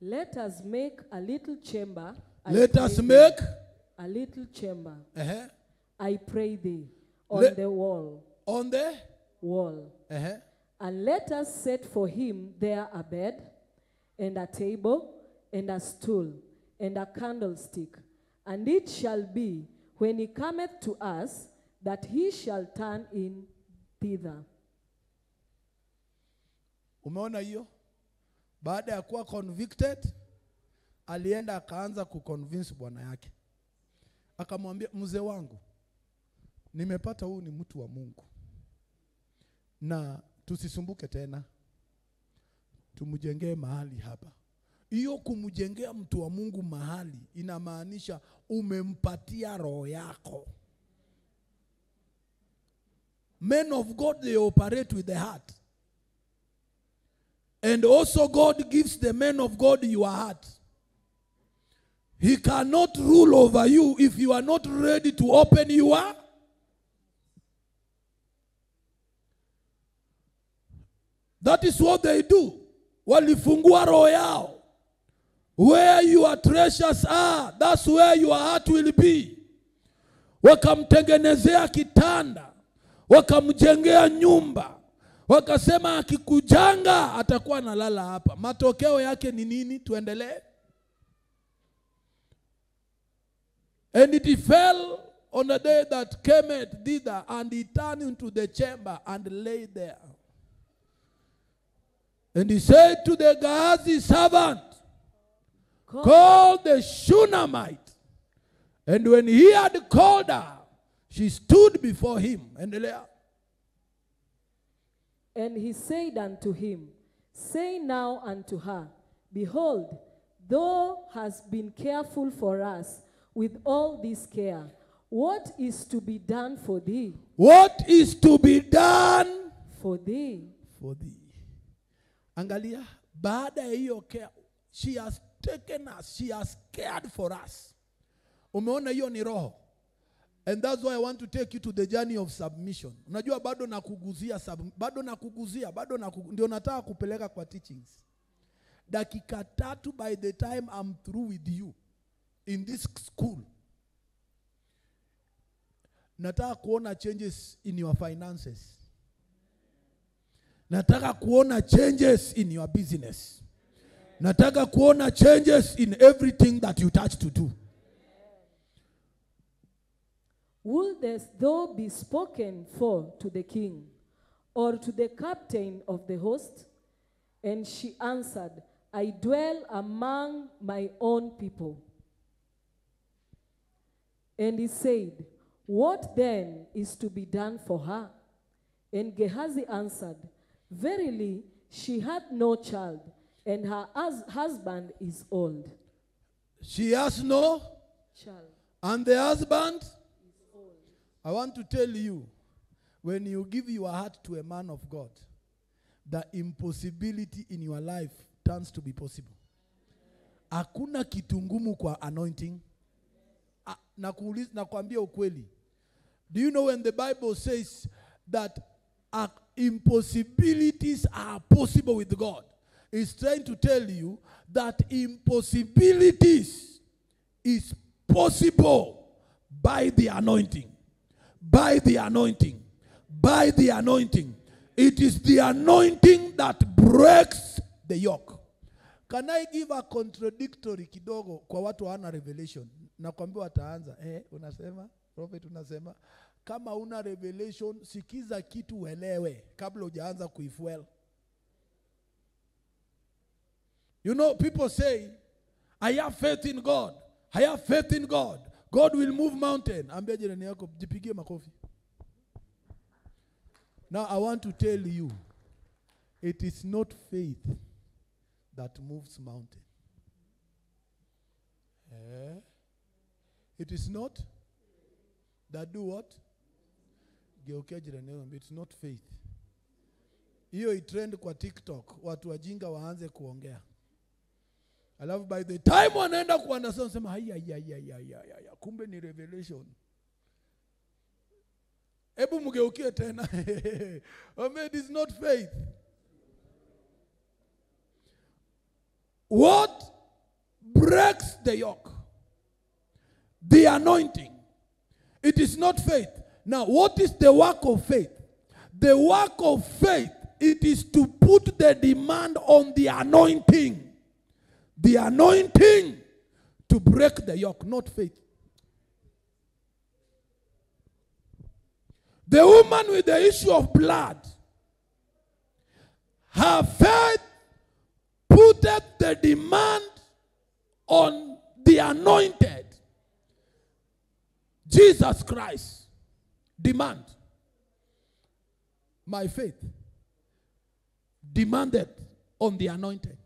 Let us make a little chamber. Let us make a little chamber. Uh-huh. I pray thee on the wall. On the wall. Uh-huh. And let us set for him there a bed, and a table, and a stool, and a candlestick. And it shall be, when he cometh to us, that he shall turn in thither. Umeona hiyo? Baada ya kuwa convicted, alienda akaanza kuconvince bwana yake. Akamwambia, mzee wangu, nimepata huu ni mtu wa Mungu. Na tusisumbuke tena. Tumjengee mahali hapa. Hiyo kumjengea mtu wa Mungu mahali inamaanisha umempatia roho yako. Men of God, they operate with the heart. And also God gives the men of God your heart. He cannot rule over you if you are not ready to open your. That is what they do. Walifungua roho yao. Where your treasures are, that's where your heart will be. Wakamtengenezea kitanda, wakamjengea nyumba, Wakasema akikujanga atakuwa analala hapa. Matokeo yake ni nini? Tuendelee. And it fell on the day that came thither, and he turned into the chamber and lay there. And he said to the Gehazi servant, call the Shunammite. And when he had called her, she stood before him. Endelea. And he said unto him, say now unto her, behold, thou hast been careful for us with all this care. What is to be done for thee? What is to be done for thee? For thee. Angalia, baada ya hiyo care, she has taken us, she has cared for us. Umeona hiyo ni roho. And that's why I want to take you to the journey of submission. Unajua bado nakuguzia, ndio nataka kupeleka kwa teachings. Dakika 3 by the time I'm through with you in this school. Nataka kuona changes in your finances. Nataka kuona changes in your business. Nataka kuona changes in everything that you touch to do. Wouldest thou be spoken for to the king, or to the captain of the host? And she answered, I dwell among my own people. And he said, what then is to be done for her? And Gehazi answered, verily, she had no child, and her husband is old. She has no child. And the husband? I want to tell you, when you give your heart to a man of God, the impossibility in your life turns to be possible. Hakuna kitu ngumu kwa anointing. Nakwambia ukweli. Do you know when the Bible says that impossibilities are possible with God? It's trying to tell you that impossibilities is possible by the anointing. By the anointing. By the anointing. It is the anointing that breaks the yoke. Can I give a contradictory kidogo kwa watu wana revelation? Nakwambia wataanza. Unasema? Prophet unasema. Kama una revelation, sikiza kitu uelewe kabla hujaanza kuifuel. You know, people say, I have faith in God. I have faith in God. God will move mountain. Ambia jirani yako, jipigie makofi. Now I want to tell you, it is not faith that moves mountain. It is not that do what? Geukia jirani yako, it's not faith. Hiyo itrend kwa TikTok, watu wajinga waanze kuongea. Alafu by the time wanaenda kuandasema sema haya kumbe ni revelation. Ebu mgeukie tena. It is not faith. What breaks the yoke? The anointing. It is not faith. Now, what is the work of faith? The work of faith, it is to put the demand on the anointing. The anointing to break the yoke, not faith. The woman with the issue of blood, her faith put the demand on the anointed. Jesus Christ. Demand. My faith demanded on the anointed.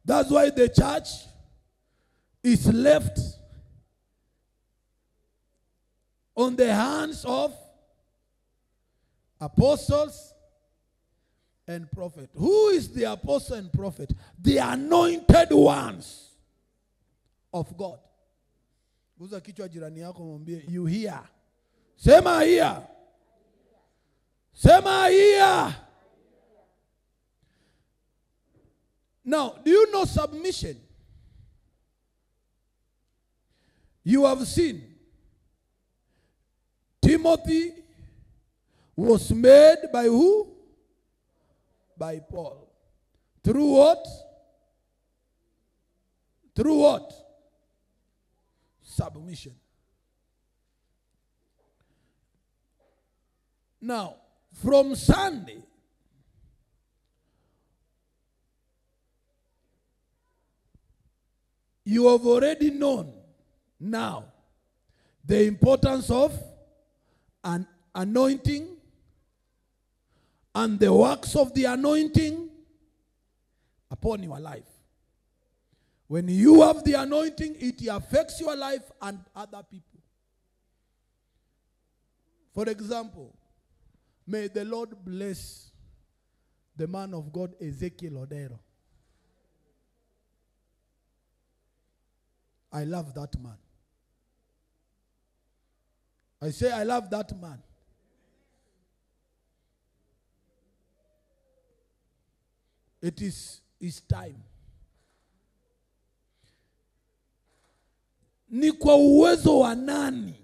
That's why the church is left on the hands of apostles and prophets. Who is the apostle and prophet? The anointed ones of God. Guza kichwa jirani yako mwambie, you hear. Sema here. Sema here. Now, do you know submission? You have seen Timothy was made by who? By Paul. Through what? Through what? Submission. Now, from Sunday, you have already known now the importance of an anointing and the works of the anointing upon your life. When you have the anointing, it affects your life and other people. For example, may the Lord bless the man of God, Ezekiel Odero. I love that man. I say I love that man. It is his time. Ni kwa uwezo wa nani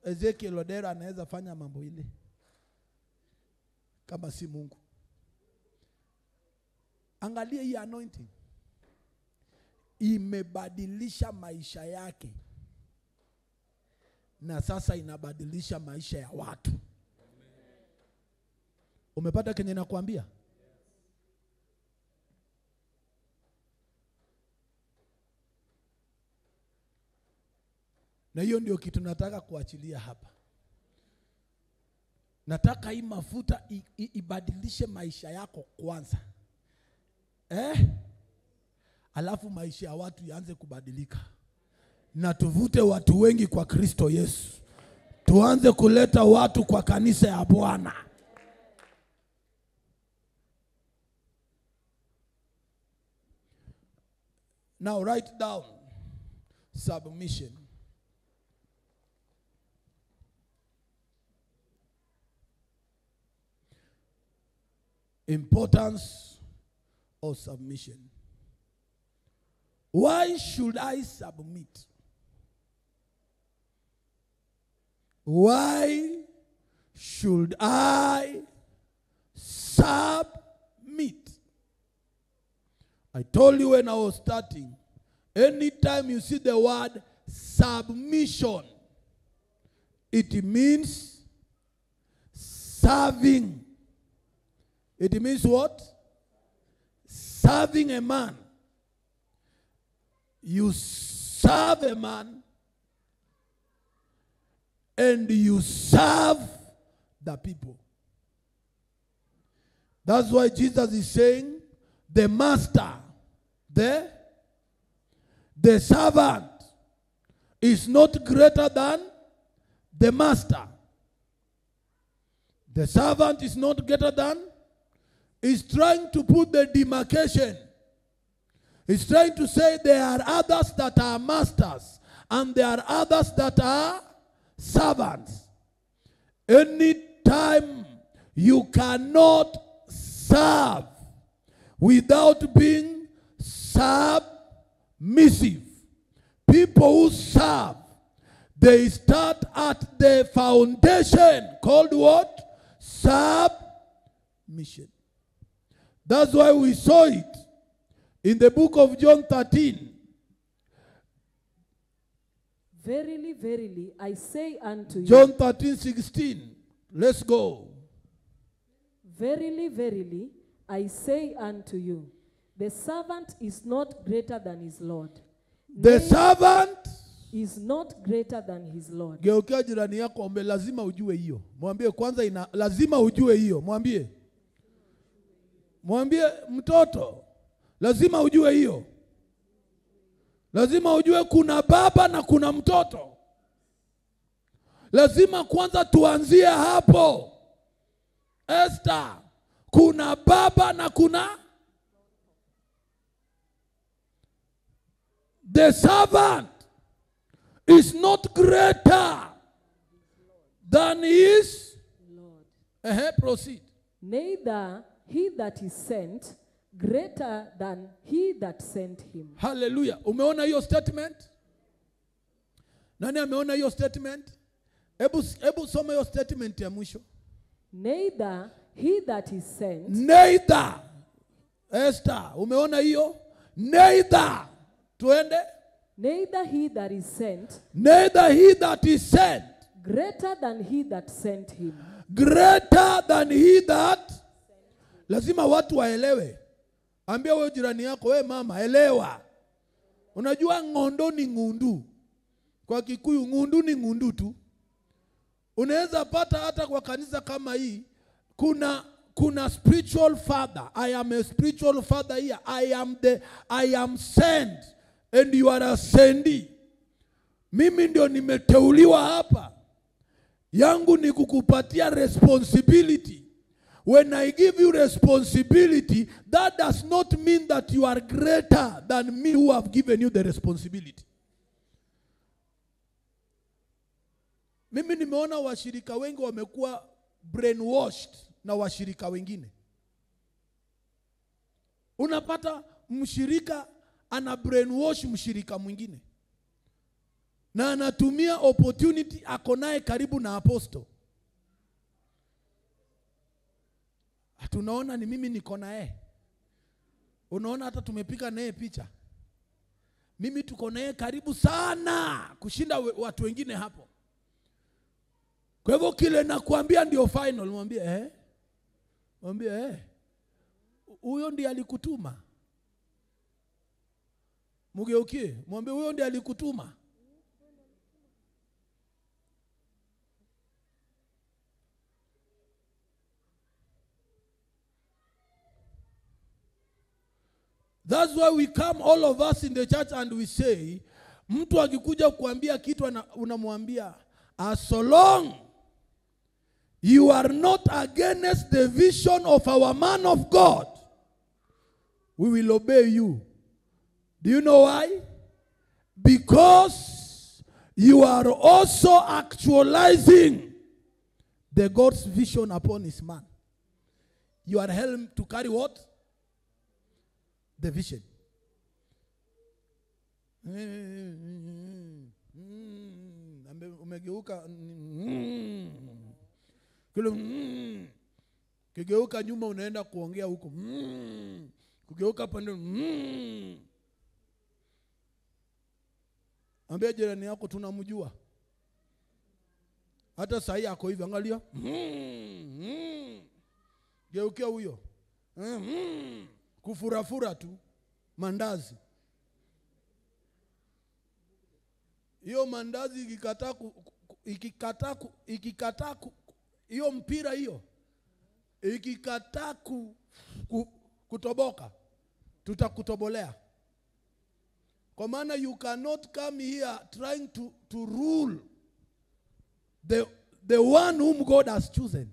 Ezekiel Odero anaweza fanya mambo ile kama si Mungu? Angalia hii anointing. Imebadilisha maisha yake. Na sasa inabadilisha maisha ya watu. Umepata kenye nakwambia? Na hiyo ndio kitu nataka kuachilia hapa. Nataka hii mafuta ibadilishe maisha yako kwanza. Alafu maisha ya watu yaanze kubadilika. Na tuvute watu wengi kwa Kristo Yesu. Tuanze kuleta watu kwa kanisa ya Bwana. Now write down submission. Importance of submission. Why should I submit? Why should I submit? I told you when I was starting, anytime you see the word submission, it means serving. It means what? Serving a man. You serve a man and you serve the people. That's why Jesus is saying the master, the servant is not greater than the master. The servant is not greater than. He's trying to put the demarcation. He's trying to say there are others that are masters and there are others that are servants. Anytime you cannot serve without being submissive. People who serve, they start at the foundation called what? Submission. That's why we saw it in the book of John 13. Verily, verily, I say unto you. John 13:16. Let's go. Verily, verily, I say unto you, the servant is not greater than his Lord. The servant is not greater than his Lord. Geukia jirani yako, ombe, lazima ujue hiyo. Mwambie kwanza lazima ujue hiyo. Mwambie mtoto, lazima ujue hiyo. Lazima ujue kuna baba na kuna mtoto. Lazima kwanza tuanzie hapo. Esther, kuna baba na kuna. The servant is not greater than his Lord. Proceed. Neither he that is sent greater than he that sent him. Hallelujah. Umeona hiyo statement? Nani ameona hiyo statement? Ebu soma hiyo statement ya mwisho. Neither he that is sent. Neither. Esther, umeona hiyo? Neither. Tuende. Neither he that is sent. Neither he that is sent. Greater than he that sent him. Greater than he that. Lazima watu waelewe. Ambia wewe jirani yako, wewe mama, elewa. Unajua ngondo ni ngundu. Kwa Kikuyu ngundu ni ngundu tu. Unaweza pata hata kwa kanisa kama hii kuna spiritual father. I am a spiritual father here. I am sent and you are a sendee. Mimi ndio nimeteuliwa hapa. Yangu ni kukupatia responsibility. When I give you responsibility, that does not mean that you are greater than me who have given you the responsibility. Mimi nimeona washirika wengi wamekuwa brainwashed na washirika wengine. Unapata mshirika ana brainwash mshirika mwingine. Na anatumia opportunity akonaye karibu na apostle. Tunaona ni mimi niko naye. Unaona hata tumepika naye picha. Mimi tuko naye karibu sana kushinda watu wengine hapo. Kwa hivyo kile nakuambia ndio final. Mwambie mwambie huyo ndiye alikutuma. Mugeukie, mwambie huyo ndiye alikutuma. That's why we come all of us in the church and we say, mtu akikuja kuambia kitu unamwambia, as so long you are not against the vision of our man of God, we will obey you. Do you know why? Because you are also actualizing the God's vision upon his man. You are helped to carry what? The vision. Umegeuka kigeuka nyuma unaenda kuongea huko. Kugeuka pande. Ambia jirani yako tunamjua. Hata saa hii yako hivi angalia. Geukia huyo. Kufurafura tu mandazi. Hiyo mandazi ikikataa hiyo mpira hiyo ikikataa kutoboka, tutakutobolea. Kwa maana you cannot come here trying to rule the one whom God has chosen.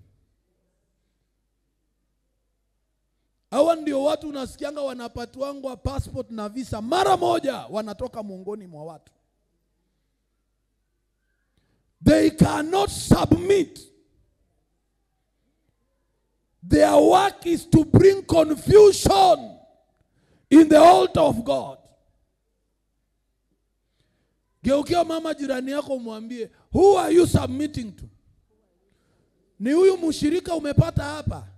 Hawa ndio watu unasikianga wanapatiwangwa passport na visa mara moja wanatoka miongoni mwa watu. They cannot submit. Their work is to bring confusion in the altar of God. Geukia mama jirani yako mwambie, who are you submitting to? Ni huyu mshirika umepata hapa.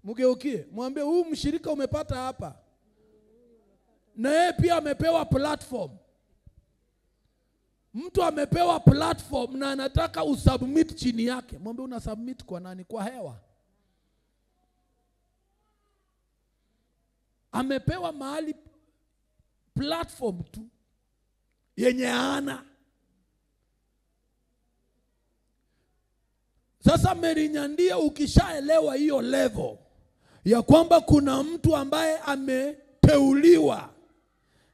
Mgeukie, mwambie huyu mshirika umepata hapa. Na yeye pia amepewa platform. Mtu amepewa platform na anataka usubmit chini yake. Mwambie una submit kwa nani? Kwa hewa. Amepewa mahali platform tu yenye ana. Sasa Merinyandia, ukishaelewa hiyo level ya kwamba kuna mtu ambaye ameteuliwa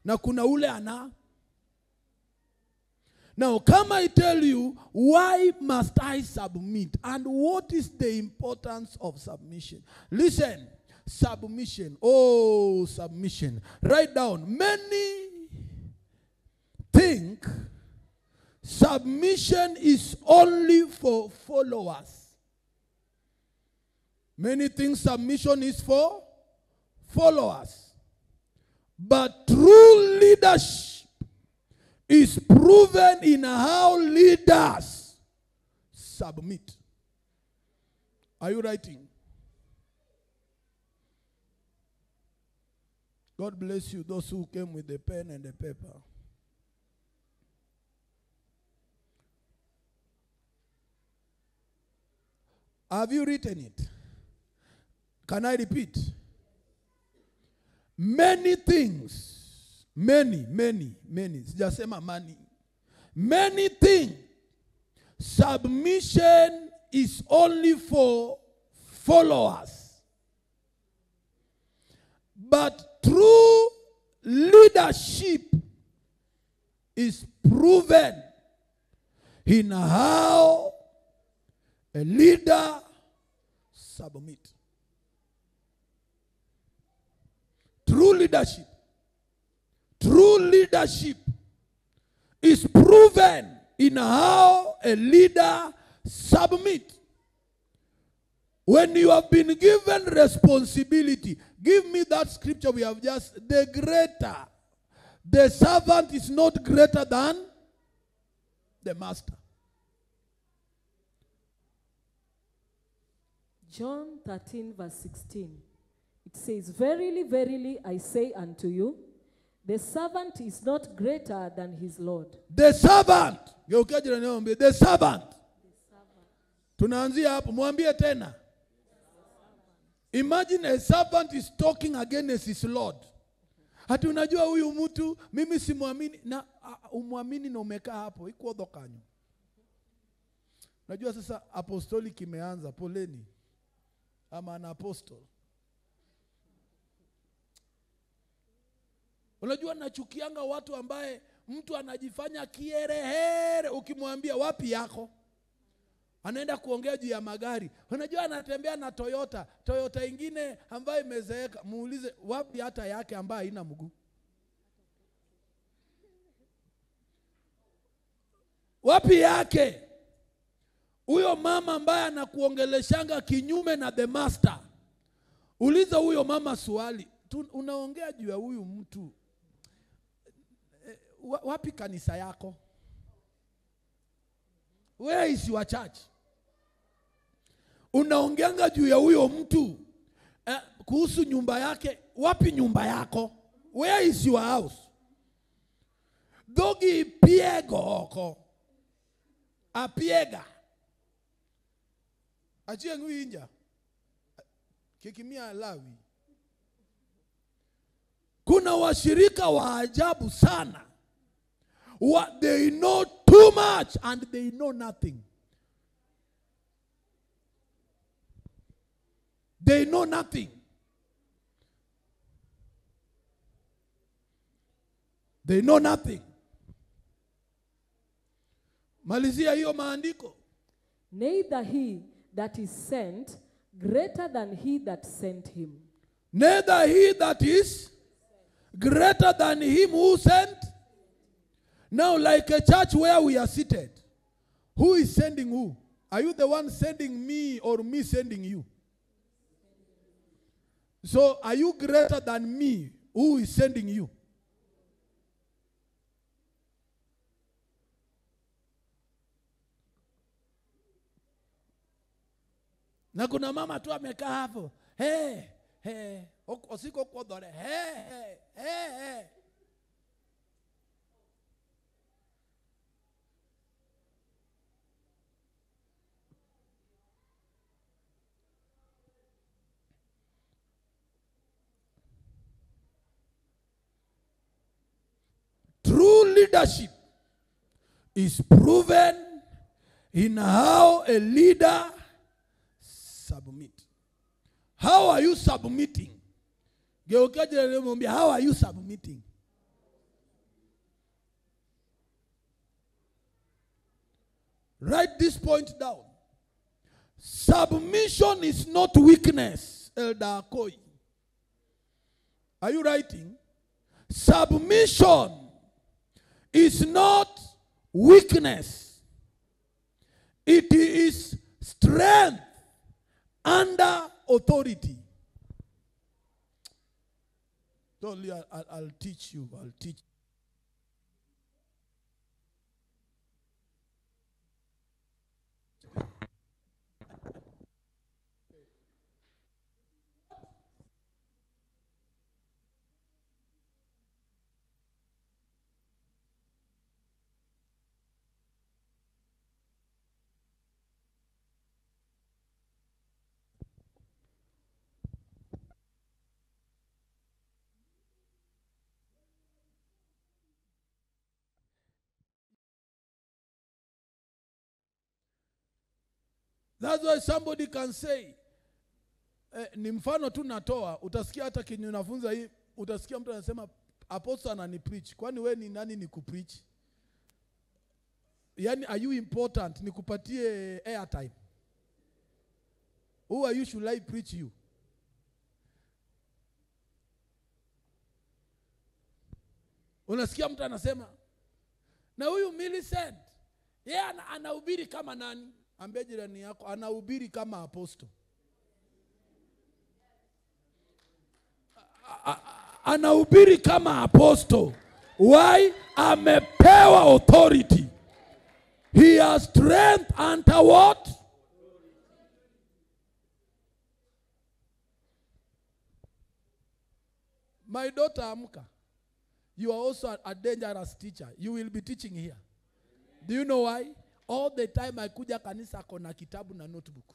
na kuna ule ana. Now come I tell you, why must I submit and what is the importance of submission? Listen, submission. Oh, submission. Write down. Many think submission is only for followers. Many think submission is for followers. But true leadership is proven in how leaders submit. Are you writing? God bless you, those who came with the pen and the paper. Have you written it? Can I repeat? Many things, many. Sijasema money. Many things. Submission is only for followers. But true leadership is proven in how a leader submit. True leadership is proven in how a leader submit. When you have been given responsibility, give me that scripture we have just, the greater. The servant is not greater than the master. John 13 verse 16. It says, verily, verily, I say unto you, the servant is not greater than his Lord. The servant. The servant. Tunaanzia hapo, mwambie tena. Imagine a servant is talking against his Lord. Hati unajua huyu mtu, mimi simuamini, na umuamini na umekaa hapo, iko dhokanyo. Unajua sasa apostolic imeanza, poleni. Ama an apostle. Unajua nachukianga watu ambaye mtu anajifanya kierehere, ukimwambia wapi yako? Anaenda kuongea juu ya magari. Unajua anatembea na Toyota ingine ambayo imezeeka. Muulize wapi hata yake ambayo haina mguu? Wapi yake? Huyo mama ambaye anakuongeleshanga kinyume na the master. Uliza huyo mama swali. Unaongea juu ya huyu mtu. Wapi kanisa yako? Where is your church? Unaongeanga juu ya huyo mtu. Kuhusu nyumba yake. Wapi nyumba yako? Where is your house? Dogi piego oko. Apiega. Achie ngui inja. Kikimia Lawi. Kuna washirika wa ajabu sana. What they know too much and they know nothing. They know nothing. They know nothing. Malizia hiyo maandiko. Neither he that is sent greater than he that sent him. Neither he that is greater than him who sent. Now, like a church where we are seated, who is sending who? Are you the one sending me or me sending you? So, are you greater than me? Who is sending you? Na kuna mama tu amekaa hapo. Osiko kwa dole. True leadership is proven in how a leader submit. How are you submitting? How are you submitting? Write this point down. Submission is not weakness, Elder Akoi. Are you writing? Submission is not weakness. It is strength under authority. Don't I'll teach you. I'll teach. That's why somebody can say, ni mfano tu natoa, utasikia hata kinyo nafunza hii, utasikia mtu anasema apostle anani preach. Kwani wewe ni nani ni kupreach? Yani are you important? Nikupatie airtime. Who are you should I preach you? Unasikia mtu anasema, na huyu Millicent, yeye anahubiri kama nani? Ambia jirani yako, anahubiri kama apostle. Anahubiri kama apostle. Why? Amepewa authority. He has strength under what? My daughter Amka, you are also a dangerous teacher. You will be teaching here. Do you know why? All the time I kuja kanisa kona kitabu na notebook.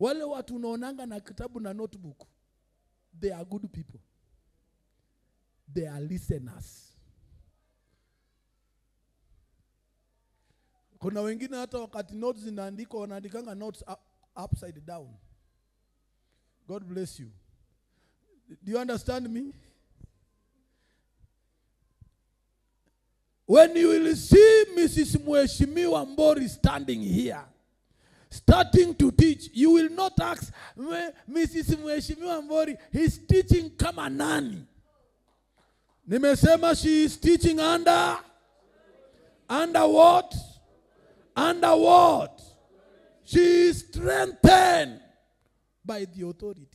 Wale watu unaonanga na kitabu na notebook, they are good people. They are listeners. Kuna wengine hata wakati notes zinaandikwa wanaandikanga notes upside down. God bless you. Do you understand me? When you will see Mrs. Mheshimiwa Mbori standing here, starting to teach, you will not ask, Mrs. Mheshimiwa Mbori, he's teaching kama nani? Nimesema she is teaching under what? Under what? She is strengthened by the authority.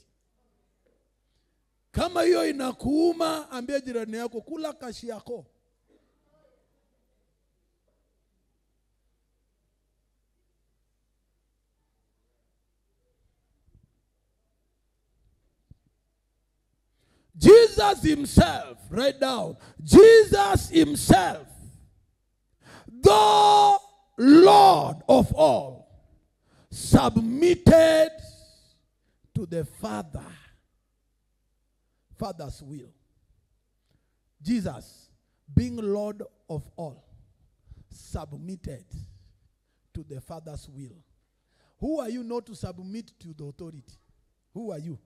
Kama hiyo inakuuma, ambia jirani yako, kula kashi yako. Jesus himself, write down, Jesus himself, the Lord of all, submitted to the Father's will. Jesus, being Lord of all, submitted to the Father's will. Who are you not to submit to the authority? Who are you?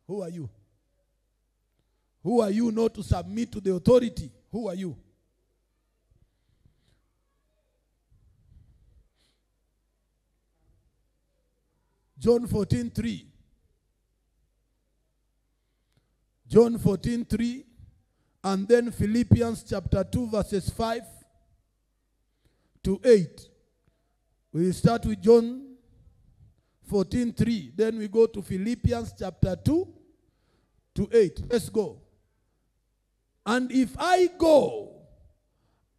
Who are you? Who are you not to submit to the authority? Who are you? John 14:3. John 14:3, and then Philippians chapter 2 verses 5 to 8. We start with John 14:3. Then we go to Philippians chapter 2 to 8. Let's go. And if I go,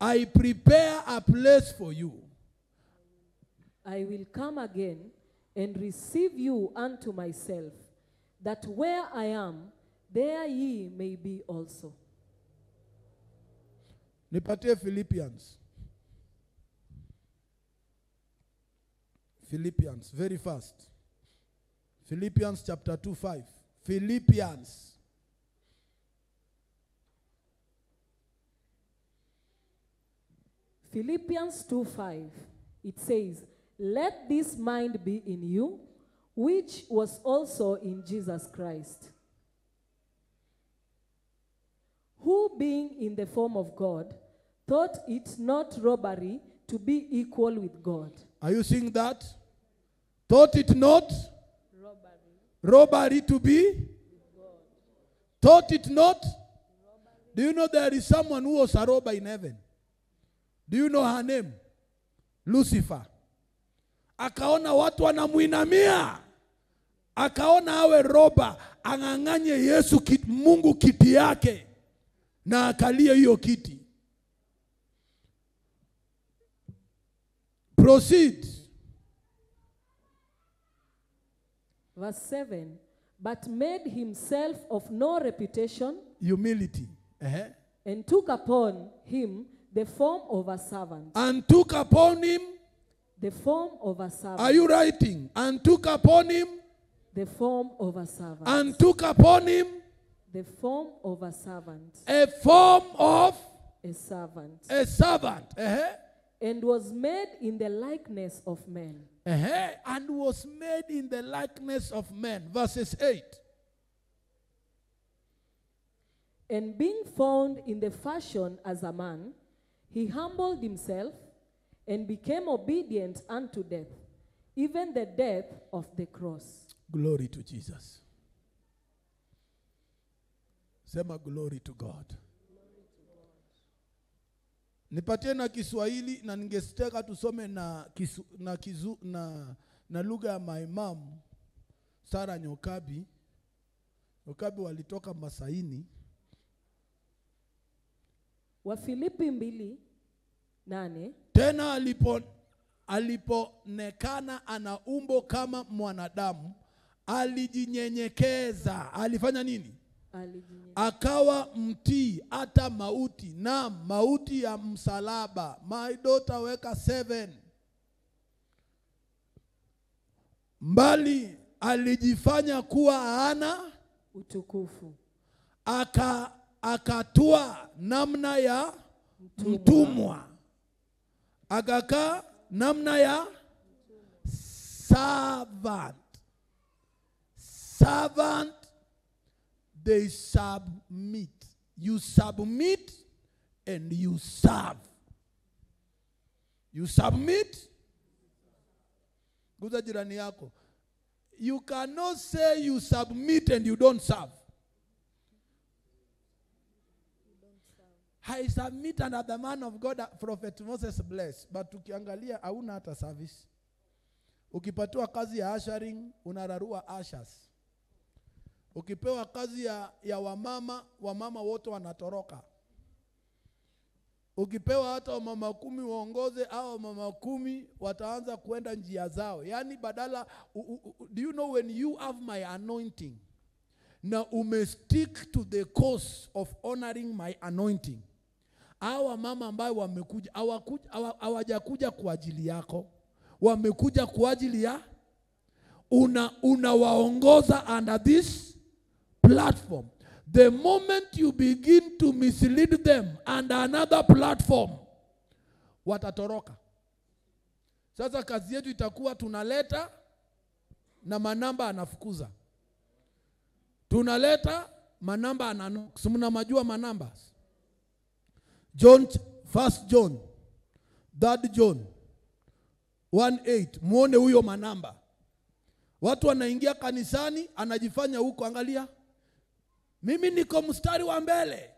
I prepare a place for you. I will come again and receive you unto myself, that where I am, there ye may be also. Nipatie Philippians. Philippians, very fast. Philippians chapter 2:5. Philippians. Philippians 2:5. It says, let this mind be in you, which was also in Jesus Christ, who being in the form of God, thought it not robbery to be equal with God. Are you seeing that? Thought it not robbery to be with God. Thought it not robbery. Do you know there is someone who was a robber in heaven? Do you know her name? Lucifer. Akaona watu wanamuinamia, akaona awe roba, ang'ang'anye Yesu Mungu kiti yake, na akalie hiyo kiti. Proceed. Verse 7, but made himself of no reputation, humility, and took upon him the form of a servant. And took upon him the form of a servant. Are you writing? And took upon him the form of a servant. And took upon him the form of a servant. A form of a servant. A servant. and was made in the likeness of men. And was made in the likeness of men. Verses 8. And being found in the fashion as a man, he humbled himself and became obedient unto death, even the death of the cross. Glory to Jesus. Sema glory to God. Nipatie na Kiswahili na ningetaka tusome na lugha ya my mom Sara Nyokabi. Nyokabi walitoka Masaini. Wafilipi 2:8. Tena aliponekana ana umbo kama mwanadamu, alijinyenyekeza. Alifanya nini? Akawa mtii hata mauti, na mauti ya msalaba. My daughter, weka 7. Mbali alijifanya kuwa hana utukufu, akatua namna ya mtumwa, akakaa namna ya servant. They submit. You submit and you serve. You submit. Guza jirani yako. You cannot say you submit and you don't serve. I submit under the man of God, Prophet Moses bless. But ukiangalia hauna hata service. Ukipatiwa kazi ya ushering, unararua ushers. Ukipewa kazi ya wamama wote wanatoroka. Ukipewa hata wamama 10 waongoze, au wamama 10 wataanza kuenda njia zao. Yani badala, do you know when you have my anointing, na stick to the course of honoring my anointing, hawa mama ambao wamekuja hawajakuja kwa ajili yako, wamekuja kwa ajili ya unawaongoza under this platform. The moment you begin to mislead them under another platform, watatoroka. Sasa kazi yetu itakuwa tunaleta na manamba anafukuza. Tunaleta manamba ananuks. Mnamajua manamba? First John, 3 John 1:8. Muone huyo manamba. Watu wanaingia kanisani, anajifanya huko, angalia. Mimi niko mstari wa mbele.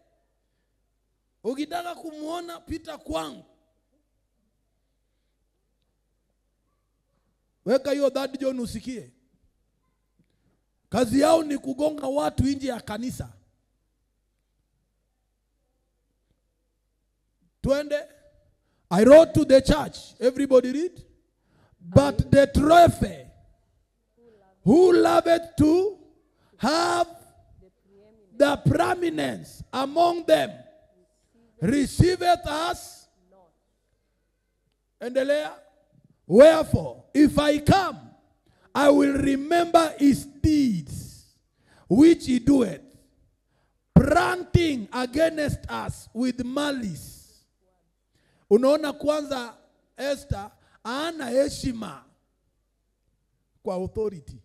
Ukitaka kumuona pita kwangu. Weka hiyo 3 John usikie. Kazi yao ni kugonga watu nje ya kanisa. Twende. I wrote to the church. Everybody read. But the trophy who loveth to have the preeminence among them receiveth us. Endelea. Wherefore, if I come, I will remember his deeds, which he doeth, planting against us with malice. Unaona kwanza Esther ana heshima kwa authority.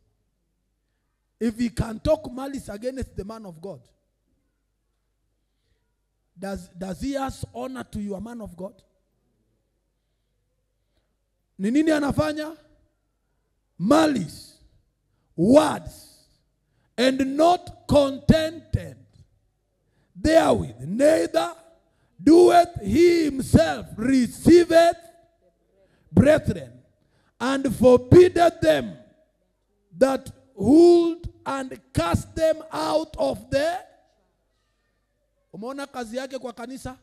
If he can talk malice against the man of God, does he has honor to your man of God? Ni nini anafanya? Malice, words, and not contented therewith, neither doeth he himself receiveth brethren, and forbiddeth them that hold and cast them out of the. Umeona kazi yake kwa kanisa?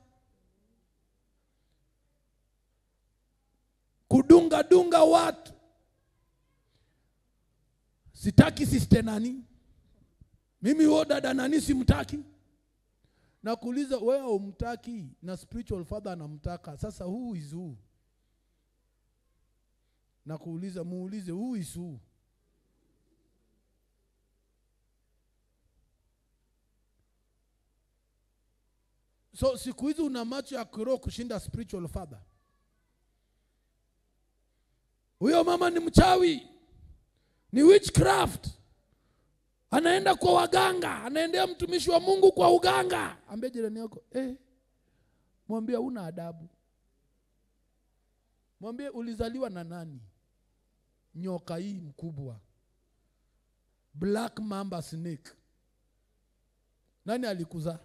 Kudunga watu. Sitaki sister nani. Mimi huyo dada nani simtaki. Na kuuliza wewe umtaki na spiritual father anamtaka. Sasa who is who? Na kuuliza muulize who is who? So siku hizi una macho ya kiroho kushinda spiritual father. huyo mama ni mchawi, ni witchcraft, anaenda kwa waganga, anaendea mtumishi wa Mungu kwa uganga. Ambie jirani yako, mwambie una adabu. Mwambie ulizaliwa na nani? Nyoka hii mkubwa, black mamba snake, nani alikuzaa?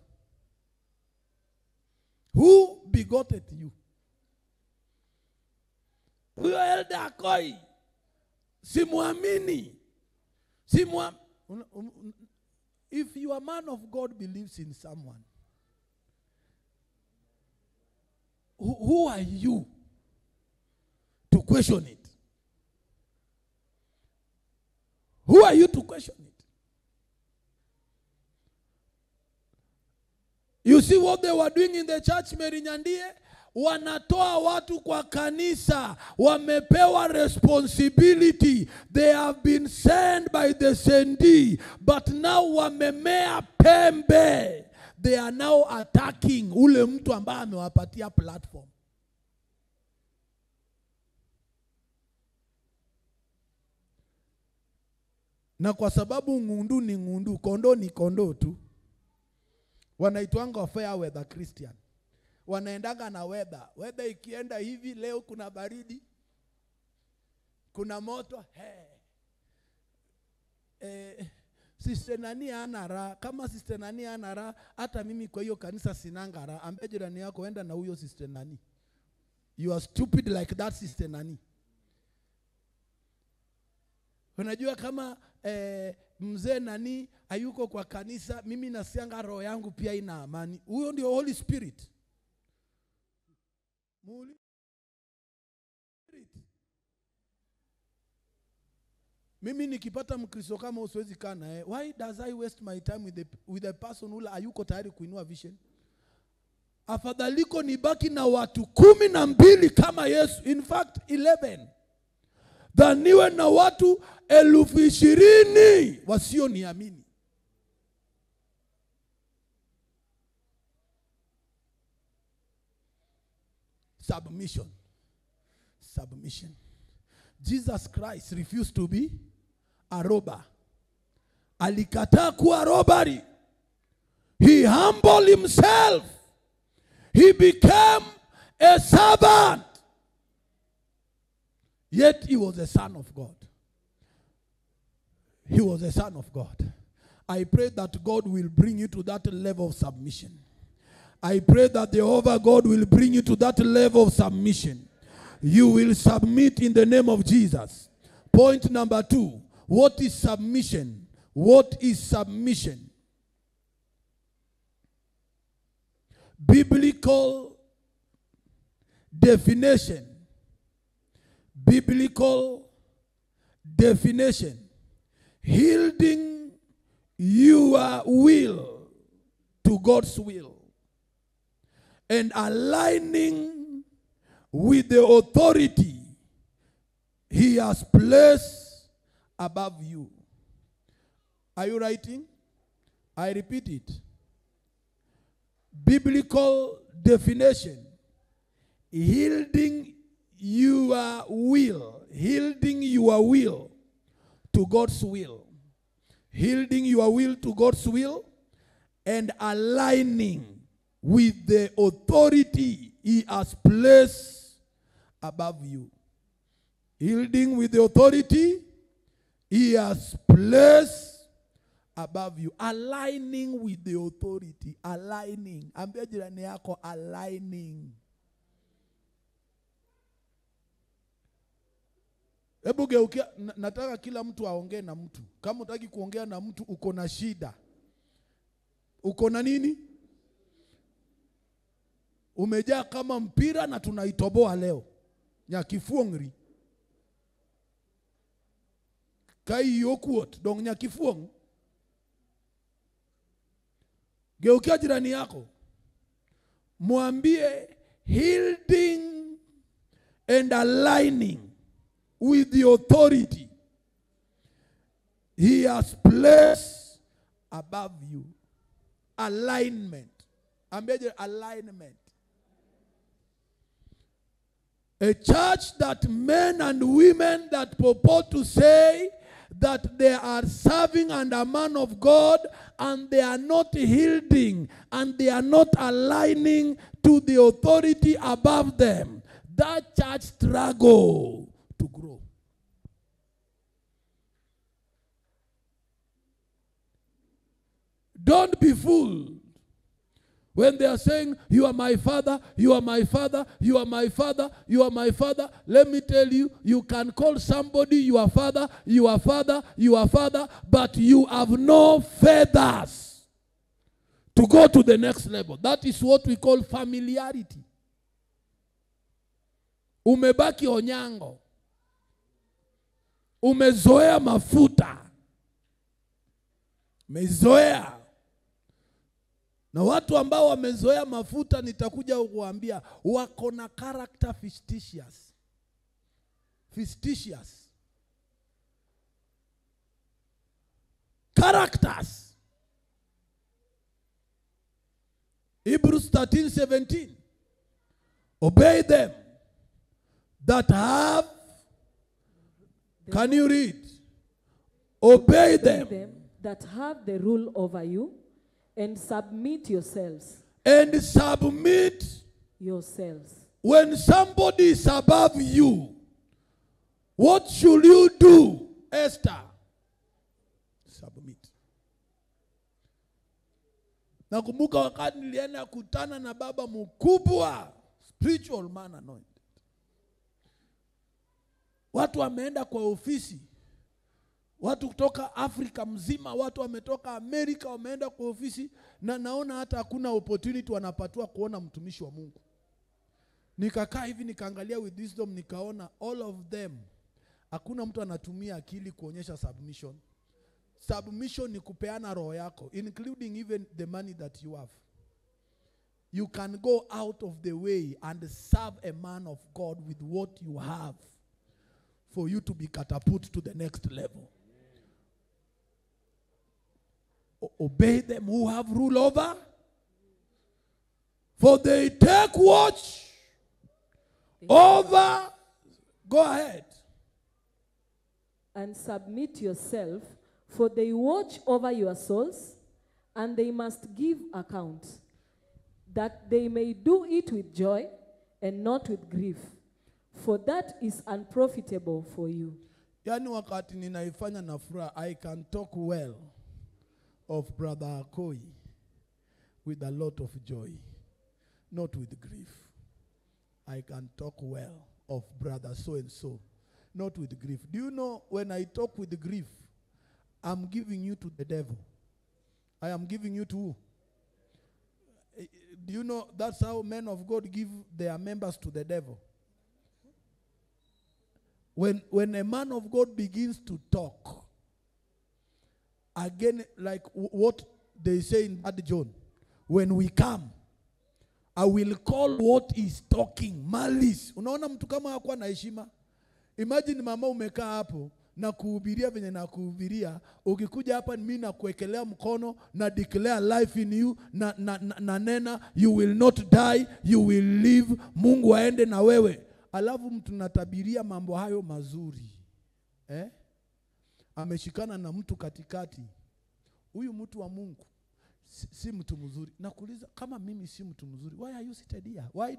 Who begotten you? Huyo elder Akoi simwamini. If you are man of God believes in someone, who are you to question it? Who are you to question it? You see what they were doing in the church, Mary Nyandie? Wanatoa watu kwa kanisa, wamepewa responsibility. They have been sent by the sendee, but now wamemea pembe. They are now attacking ule mtu ambaye amewapatia platform. Na kwa sababu ngundu ni ngundu, kondo ni kondo tu, wanaitwanga fair weather Christian. Wanaendaga na weather. Weather ikienda hivi, leo kuna baridi, kuna moto, sister nani ana raha. Kama sister nani ana raha, hata mimi kwa hiyo kanisa sinanga raha. Ambie jirani yako, enda na huyo sister nani. You are stupid like that sister nani. Unajua kama mzee nani hayuko kwa kanisa, mimi nasianga roho yangu pia ina amani. Huyo ndio Holy Spirit. Mimi nikipata mkristo kama usiwezi kana why does I waste my time with the person who hayuko tayari kuinua vision? Afadhaliko nibaki na watu 12 kama Yesu, in fact 11, than niwe na watu 20,000 wasio niamini. Submission. Jesus Christ refused to be a robber. Alikataa kuwa robbery. He humbled himself. He became a servant. Yet he was a son of God. He was a son of God. I pray that God will bring you to that level of submission. I pray that Jehovah God will bring you to that level of submission. You will submit in the name of Jesus. Point number 2. What is submission? What is submission? Biblical definition. Biblical definition. Yielding your will to God's will and aligning with the authority He has placed above you. Are you writing? I repeat it. Biblical definition. Yielding your will. Yielding your will to God's will. Yielding your will to God's will and aligning with the authority He has placed above you. Yielding with the authority He has placed above you. Aligning with the authority. Aligning. Ambia jirani yako aligning. Hebu geukia, nataka kila mtu aongee na mtu. Kama utaki kuongea na mtu, uko na shida. Uko na nini? Umejaa kama mpira na tunaitoboa leo. Nyakifuongri. Kai yokuot dong nyakifuong. Geukia jirani yako. Mwambie yielding and aligning with the authority He has placed above you. Alignment. Ambie alignment. A church that men and women that purport to say that they are serving under a man of God and they are not yielding and they are not aligning to the authority above them. That church struggle to grow. Don't be fooled when they are saying, you are my father, you are my father, you are my father, you are my father. Let me tell you, you can call somebody your father, your father, your father, but you have no feathers to go to the next level. That is what we call familiarity. Umebaki onyango. Umezoea mafuta. Umezoea. Na watu ambao wamezoea mafuta nitakuja kukuambia wako na character fictitious. Fictitious. Characters. Hebrews 13:17. Obey them that have. Can you read? Obey them that have the rule over you, and submit yourselves. And submit yourselves. When somebody is above you, what should you do, Esther? Submit. Nakumbuka wakati nilienda kutana na baba mkubwa, spiritual man anointed. Watu wameenda kwa ofisi. Watu kutoka Afrika mzima, watu wametoka Amerika wameenda kwa ofisi, na naona hata hakuna opportunity wanapatiwa kuona mtumishi wa Mungu. Nikakaa hivi nikaangalia with wisdom, nikaona all of them hakuna mtu anatumia akili kuonyesha submission. Submission ni kupeana roho yako, including even the money that you have. You can go out of the way and serve a man of God with what you have for you to be catapulted to the next level. Obey them who have rule over, for they take watch over. Go ahead. And submit yourself, for they watch over your souls, and they must give account, that they may do it with joy and not with grief, for that is unprofitable for you. Yani wakati ninaifanya na furaha, I can talk well of Brother Akoi with a lot of joy, not with grief. I can talk well of Brother so and so, not with grief. Do you know when I talk with grief, I'm giving you to the devil. I am giving you to who? Do you know that's how men of God give their members to the devil? When a man of God begins to talk, again, like what they say in 3 John, when we come, I will call what is talking malice. Unaona mtu kama hakuwa na heshima? Imagine mama umekaa hapo na kuhubiria venye na kuhubiria, ukikuja hapa mimi na kuwekelea mkono na declare life in you na nena you will not die, you will live, Mungu aende na wewe. Alafu mtu natabiria mambo hayo mazuri. Ameshikana na mtu katikati. Huyu mtu wa Mungu si mtu mzuri. Nakuuliza kama mimi si mtu mzuri, why are you seated here? Why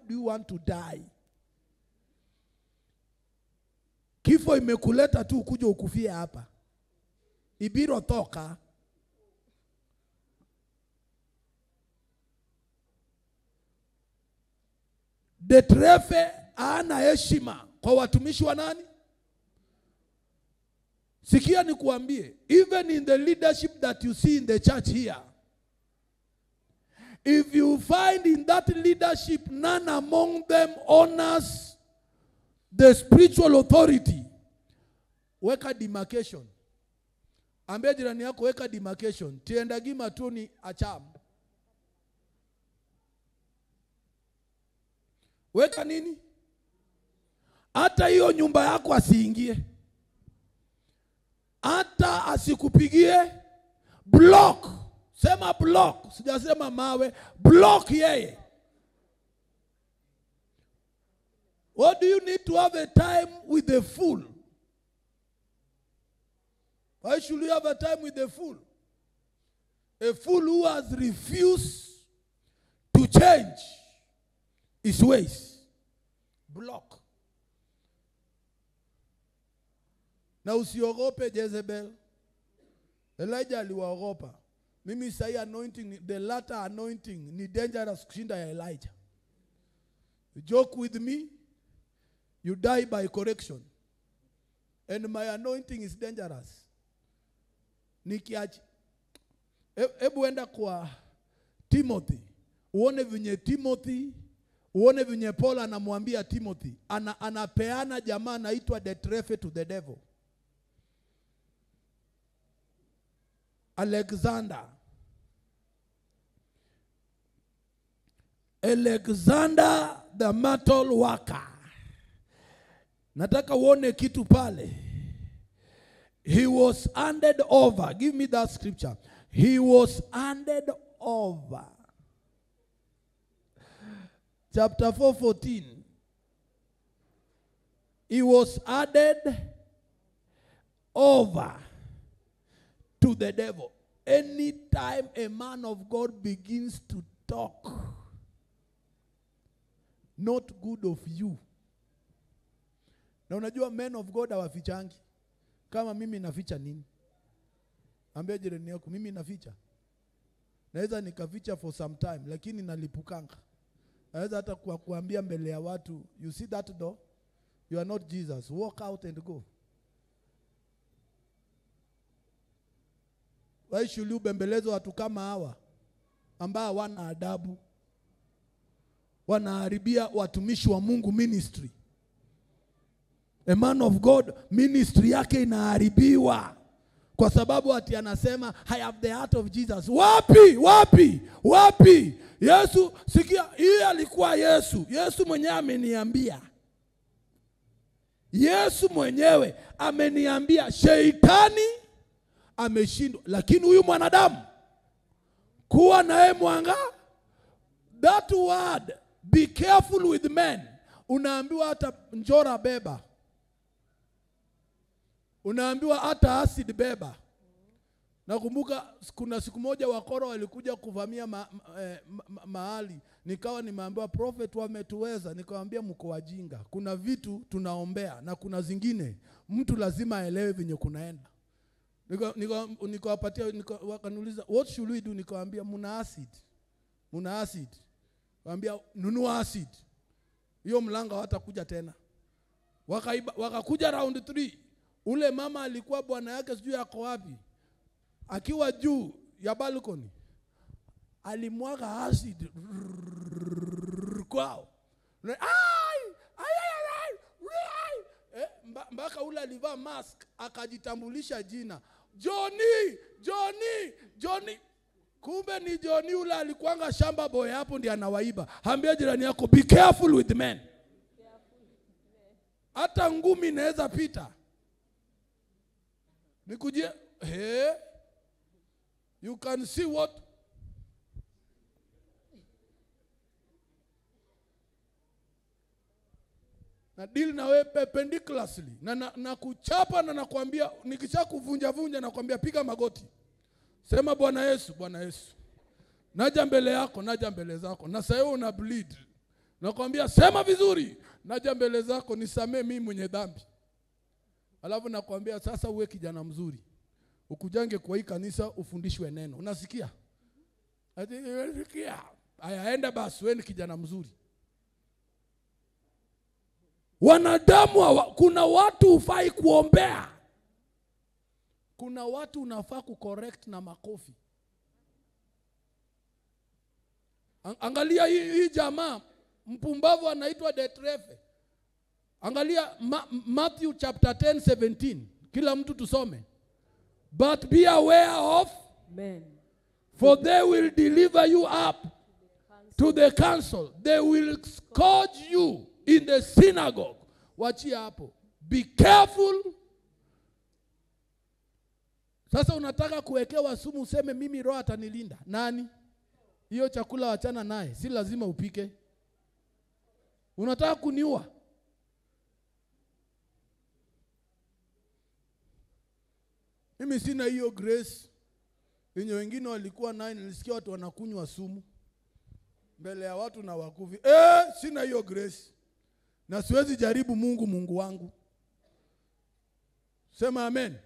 do you want to die? Kifo imekuleta tu kuja ukufie hapa. Ibiro toka. Detrefe ana heshima kwa watumishi wa nani? Sikia nikuambie, even in the leadership that you see in the church here, if you find in that leadership none among them honors the spiritual authority, weka demarcation. Ambia jirani yako weka demarcation. Tiendagi matuni acham. Weka nini? Hata hiyo nyumba yako asiingie. Hata asikupigie. Block. Sema block. Sijasema mawe. Block yeye. What do you need to have a time with a fool? Why should you have a time with a fool? A fool who has refused to change his ways. Block. Na usiogope Jezebel. Elijah aliwaogopa. Mimi sahi anointing, the latter anointing ni dangerous kushinda ya Elijah. You joke with me, you die by correction. And my anointing is dangerous. Nikiachi. Ebu enda kwa Timothy. Uone vinye Timothy, uone vinye Paul anamwambia Timothy. Anapeana jamaa anaitwa Detrefe to the devil. Alexander the metal worker. Nataka uone kitu pale. He was handed over. Give me that scripture. He was handed over. Chapter 4:14. He was handed over to the devil. Anytime a man of God begins to talk not good of you. Na unajua men of God hawafichangi. Kama mimi naficha nini? Ambia jirani yako mimi naficha. Naweza nikaficha for some time lakini nalipukanga. Naweza hata kuambia mbele ya watu, you see that door? You are not Jesus. Walk out and go. Why should you bembelezo watu kama hawa ambao wana adabu? Wanaharibia watumishi wa Mungu ministry. A man of God ministry yake inaharibiwa kwa sababu ati anasema I have the heart of Jesus. Wapi? Yesu, sikia, hii alikuwa Yesu. Yesu mwenyewe ameniambia. Yesu mwenyewe ameniambia Sheitani ameshindwa, lakini huyu mwanadamu kuwa naye mwanga. That word, be careful with men. Unaambiwa hata njora beba. Unaambiwa hata acid beba. Nakumbuka kuna siku moja wakoro walikuja kuvamia mahali. Nikawa nimeambiwa prophet wametuweza. Nikamwambia mko wajinga. Kuna vitu tunaombea na kuna zingine mtu lazima aelewe venye kunaenda. Nikawapatia wakaniuliza what should we do? Nikamwambia muna acid. Waambia nunua acid. Hiyo mlanga hatakuja tena. Wakakuja round 3. Ule mama alikuwa bwana yake sijui yako wapi. Akiwa juu ya balcony. Alimwaga acid kwao. Mpaka ule alivaa mask akajitambulisha jina. Johnny. Kumbe ni Johnny ule alikuanga shamba boy hapo ndiye anawaiba. Ambia jirani yako be careful with men. Hata ngumi inaweza pita. Nikujie, you can see what na deal na wewe perpendicularly na kuchapa na nakwambia nikisha kuvunja nakwambia piga magoti. Sema Bwana Yesu. Naja mbele yako, naja mbele zako. Na sasa una bleed. Nakwambia sema vizuri. Naja mbele zako nisamee mimi mwenye dhambi. Alafu nakwambia sasa uwe kijana mzuri. Ukujange kwa hii kanisa ufundishwe neno. Unasikia? Unasikia? Aya basi wewe ni kijana mzuri. Wanadamu kuna watu hufai kuombea. Kuna watu unafaa kucorrect na makofi. Angalia hii jamaa mpumbavu anaitwa Detrefe. Angalia Matthew chapter 10:17. Kila mtu tusome. But be aware of men, for they will deliver you up to the council. They will scourge you in the synagogue. Wachia hapo. Be careful. Sasa unataka kuwekewa sumu useme mimi roho atanilinda. Nani? Hiyo chakula wachana naye. Si lazima upike. Unataka kuniua. Mimi sina hiyo grace. Wenye wengine walikuwa nayo, nilisikia watu wanakunywa sumu mbele ya watu na wakufi. Sina hiyo grace. Na siwezi jaribu Mungu wangu. Sema amen.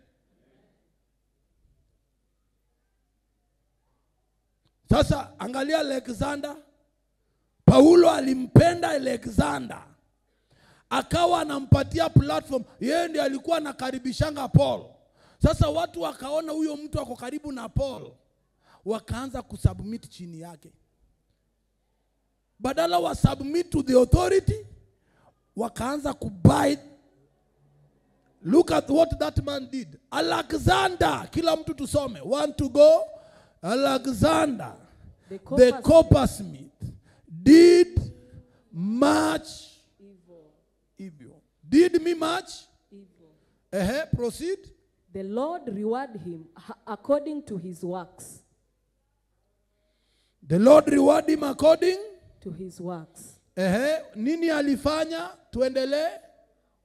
Sasa angalia Alexander. Paulo alimpenda Alexander, akawa anampatia platform. Yeye ndiye alikuwa anakaribishanga Paul. Sasa watu wakaona huyo mtu ako karibu na Paul, wakaanza kusubmit chini yake. Badala wa submit to the authority, wakaanza kubite. Look at what that man did. Alexander, kila mtu tusome. Want to go? Alexander, the coppersmith, did much evil. Did me much evil. Proceed. The Lord reward him according to his works. The Lord reward him according to his works. Nini alifanya? Tuendelee.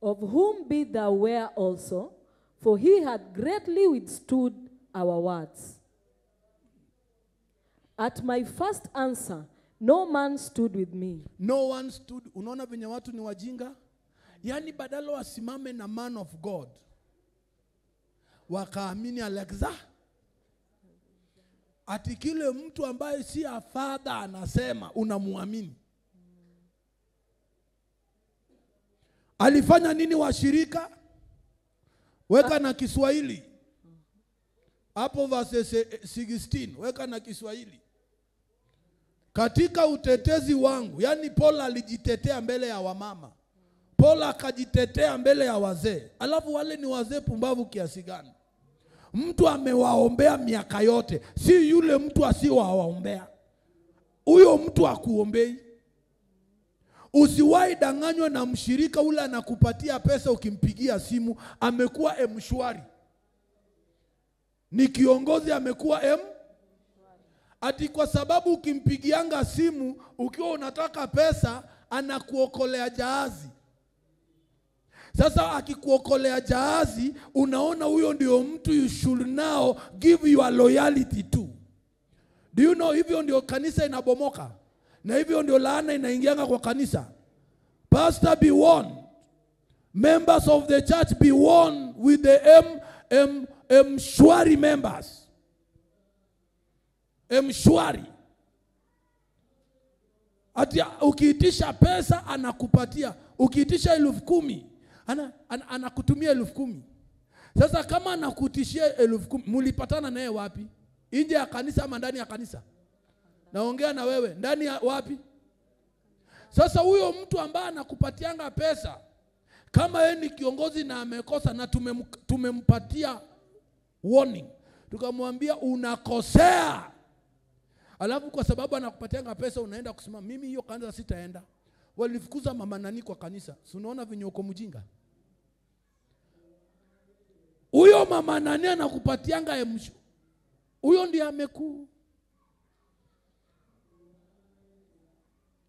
Of whom be thou aware also, for he had greatly withstood our words. At my first answer, no man stood with me. No one stood. Unaona venye watu ni wajinga? Yani badala wasimame na man of God, wakaamini Alexander. Ati kile mtu ambaye si a father anasema unamuamini. Alifanya nini washirika? Weka na Kiswahili. Hapo verse 16, weka na Kiswahili. Katika utetezi wangu, yani Paul alijitetea mbele ya wamama. Paul akajitetea mbele ya wazee. Alafu wale ni wazee pumbavu kiasi gani? Mtu amewaombea miaka yote, si yule mtu asiwaombea. Huyo mtu akuombei. Usiwahi danganywa na mshirika ule anakupatia pesa ukimpigia simu, amekuwa mshwari. Ni kiongozi amekuwa ati kwa sababu ukimpigianga simu ukiwa unataka pesa anakuokolea jahazi. Sasa akikuokolea jahazi, unaona huyo ndio mtu you should now give your loyalty to. Do you know hivyo ndio kanisa inabomoka? Na hivyo ndio laana inaingianga kwa kanisa. Pastor, be warned. Members of the church, be warned with the mshwari members. Mshwari. Ati ukiitisha pesa anakupatia. Ukiitisha 10,000 anakutumia 10,000. Sasa kama anakutishia 10,000, mulipatana naye wapi? Nje ya kanisa ama ndani ya kanisa? Naongea na wewe, ndani ya wapi? Sasa huyo mtu ambaye anakupatianga pesa, kama yeye ni kiongozi na amekosa na tumempatia warning, tukamwambia unakosea, alafu kwa sababu anakupatianga pesa unaenda kusema mimi hiyo kanisa sitaenda. Walifukuza mama nani kwa kanisa. Si unaona vinyoko mjinga? Huyo mama nani anakupatianga huyo ndiye ameku.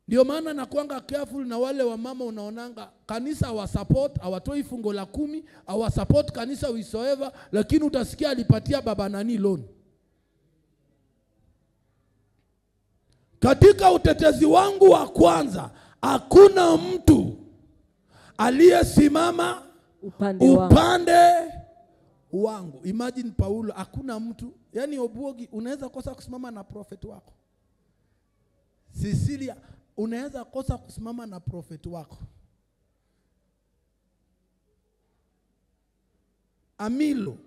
Ndio maana nakuanga careful na wale wa mama unaonanga kanisa wa support, hawatoi fungo la 10, hawa support kanisa whatsoever, lakini utasikia alipatia baba nani loan. Katika utetezi wangu wa kwanza, hakuna mtu aliyesimama upande wangu. Imagine Paulo, hakuna mtu. Yani Obuogi, unaweza kosa kusimama na prophet wako. Cecilia, unaweza kosa kusimama na prophet wako. Amilo,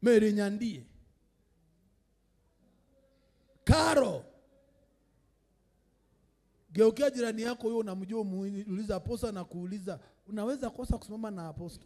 Mary Nyandie, Karo. Geukia jirani yako huyo unamjua, muuliza aposta na kuuliza, unaweza kosa kusimama na aposta?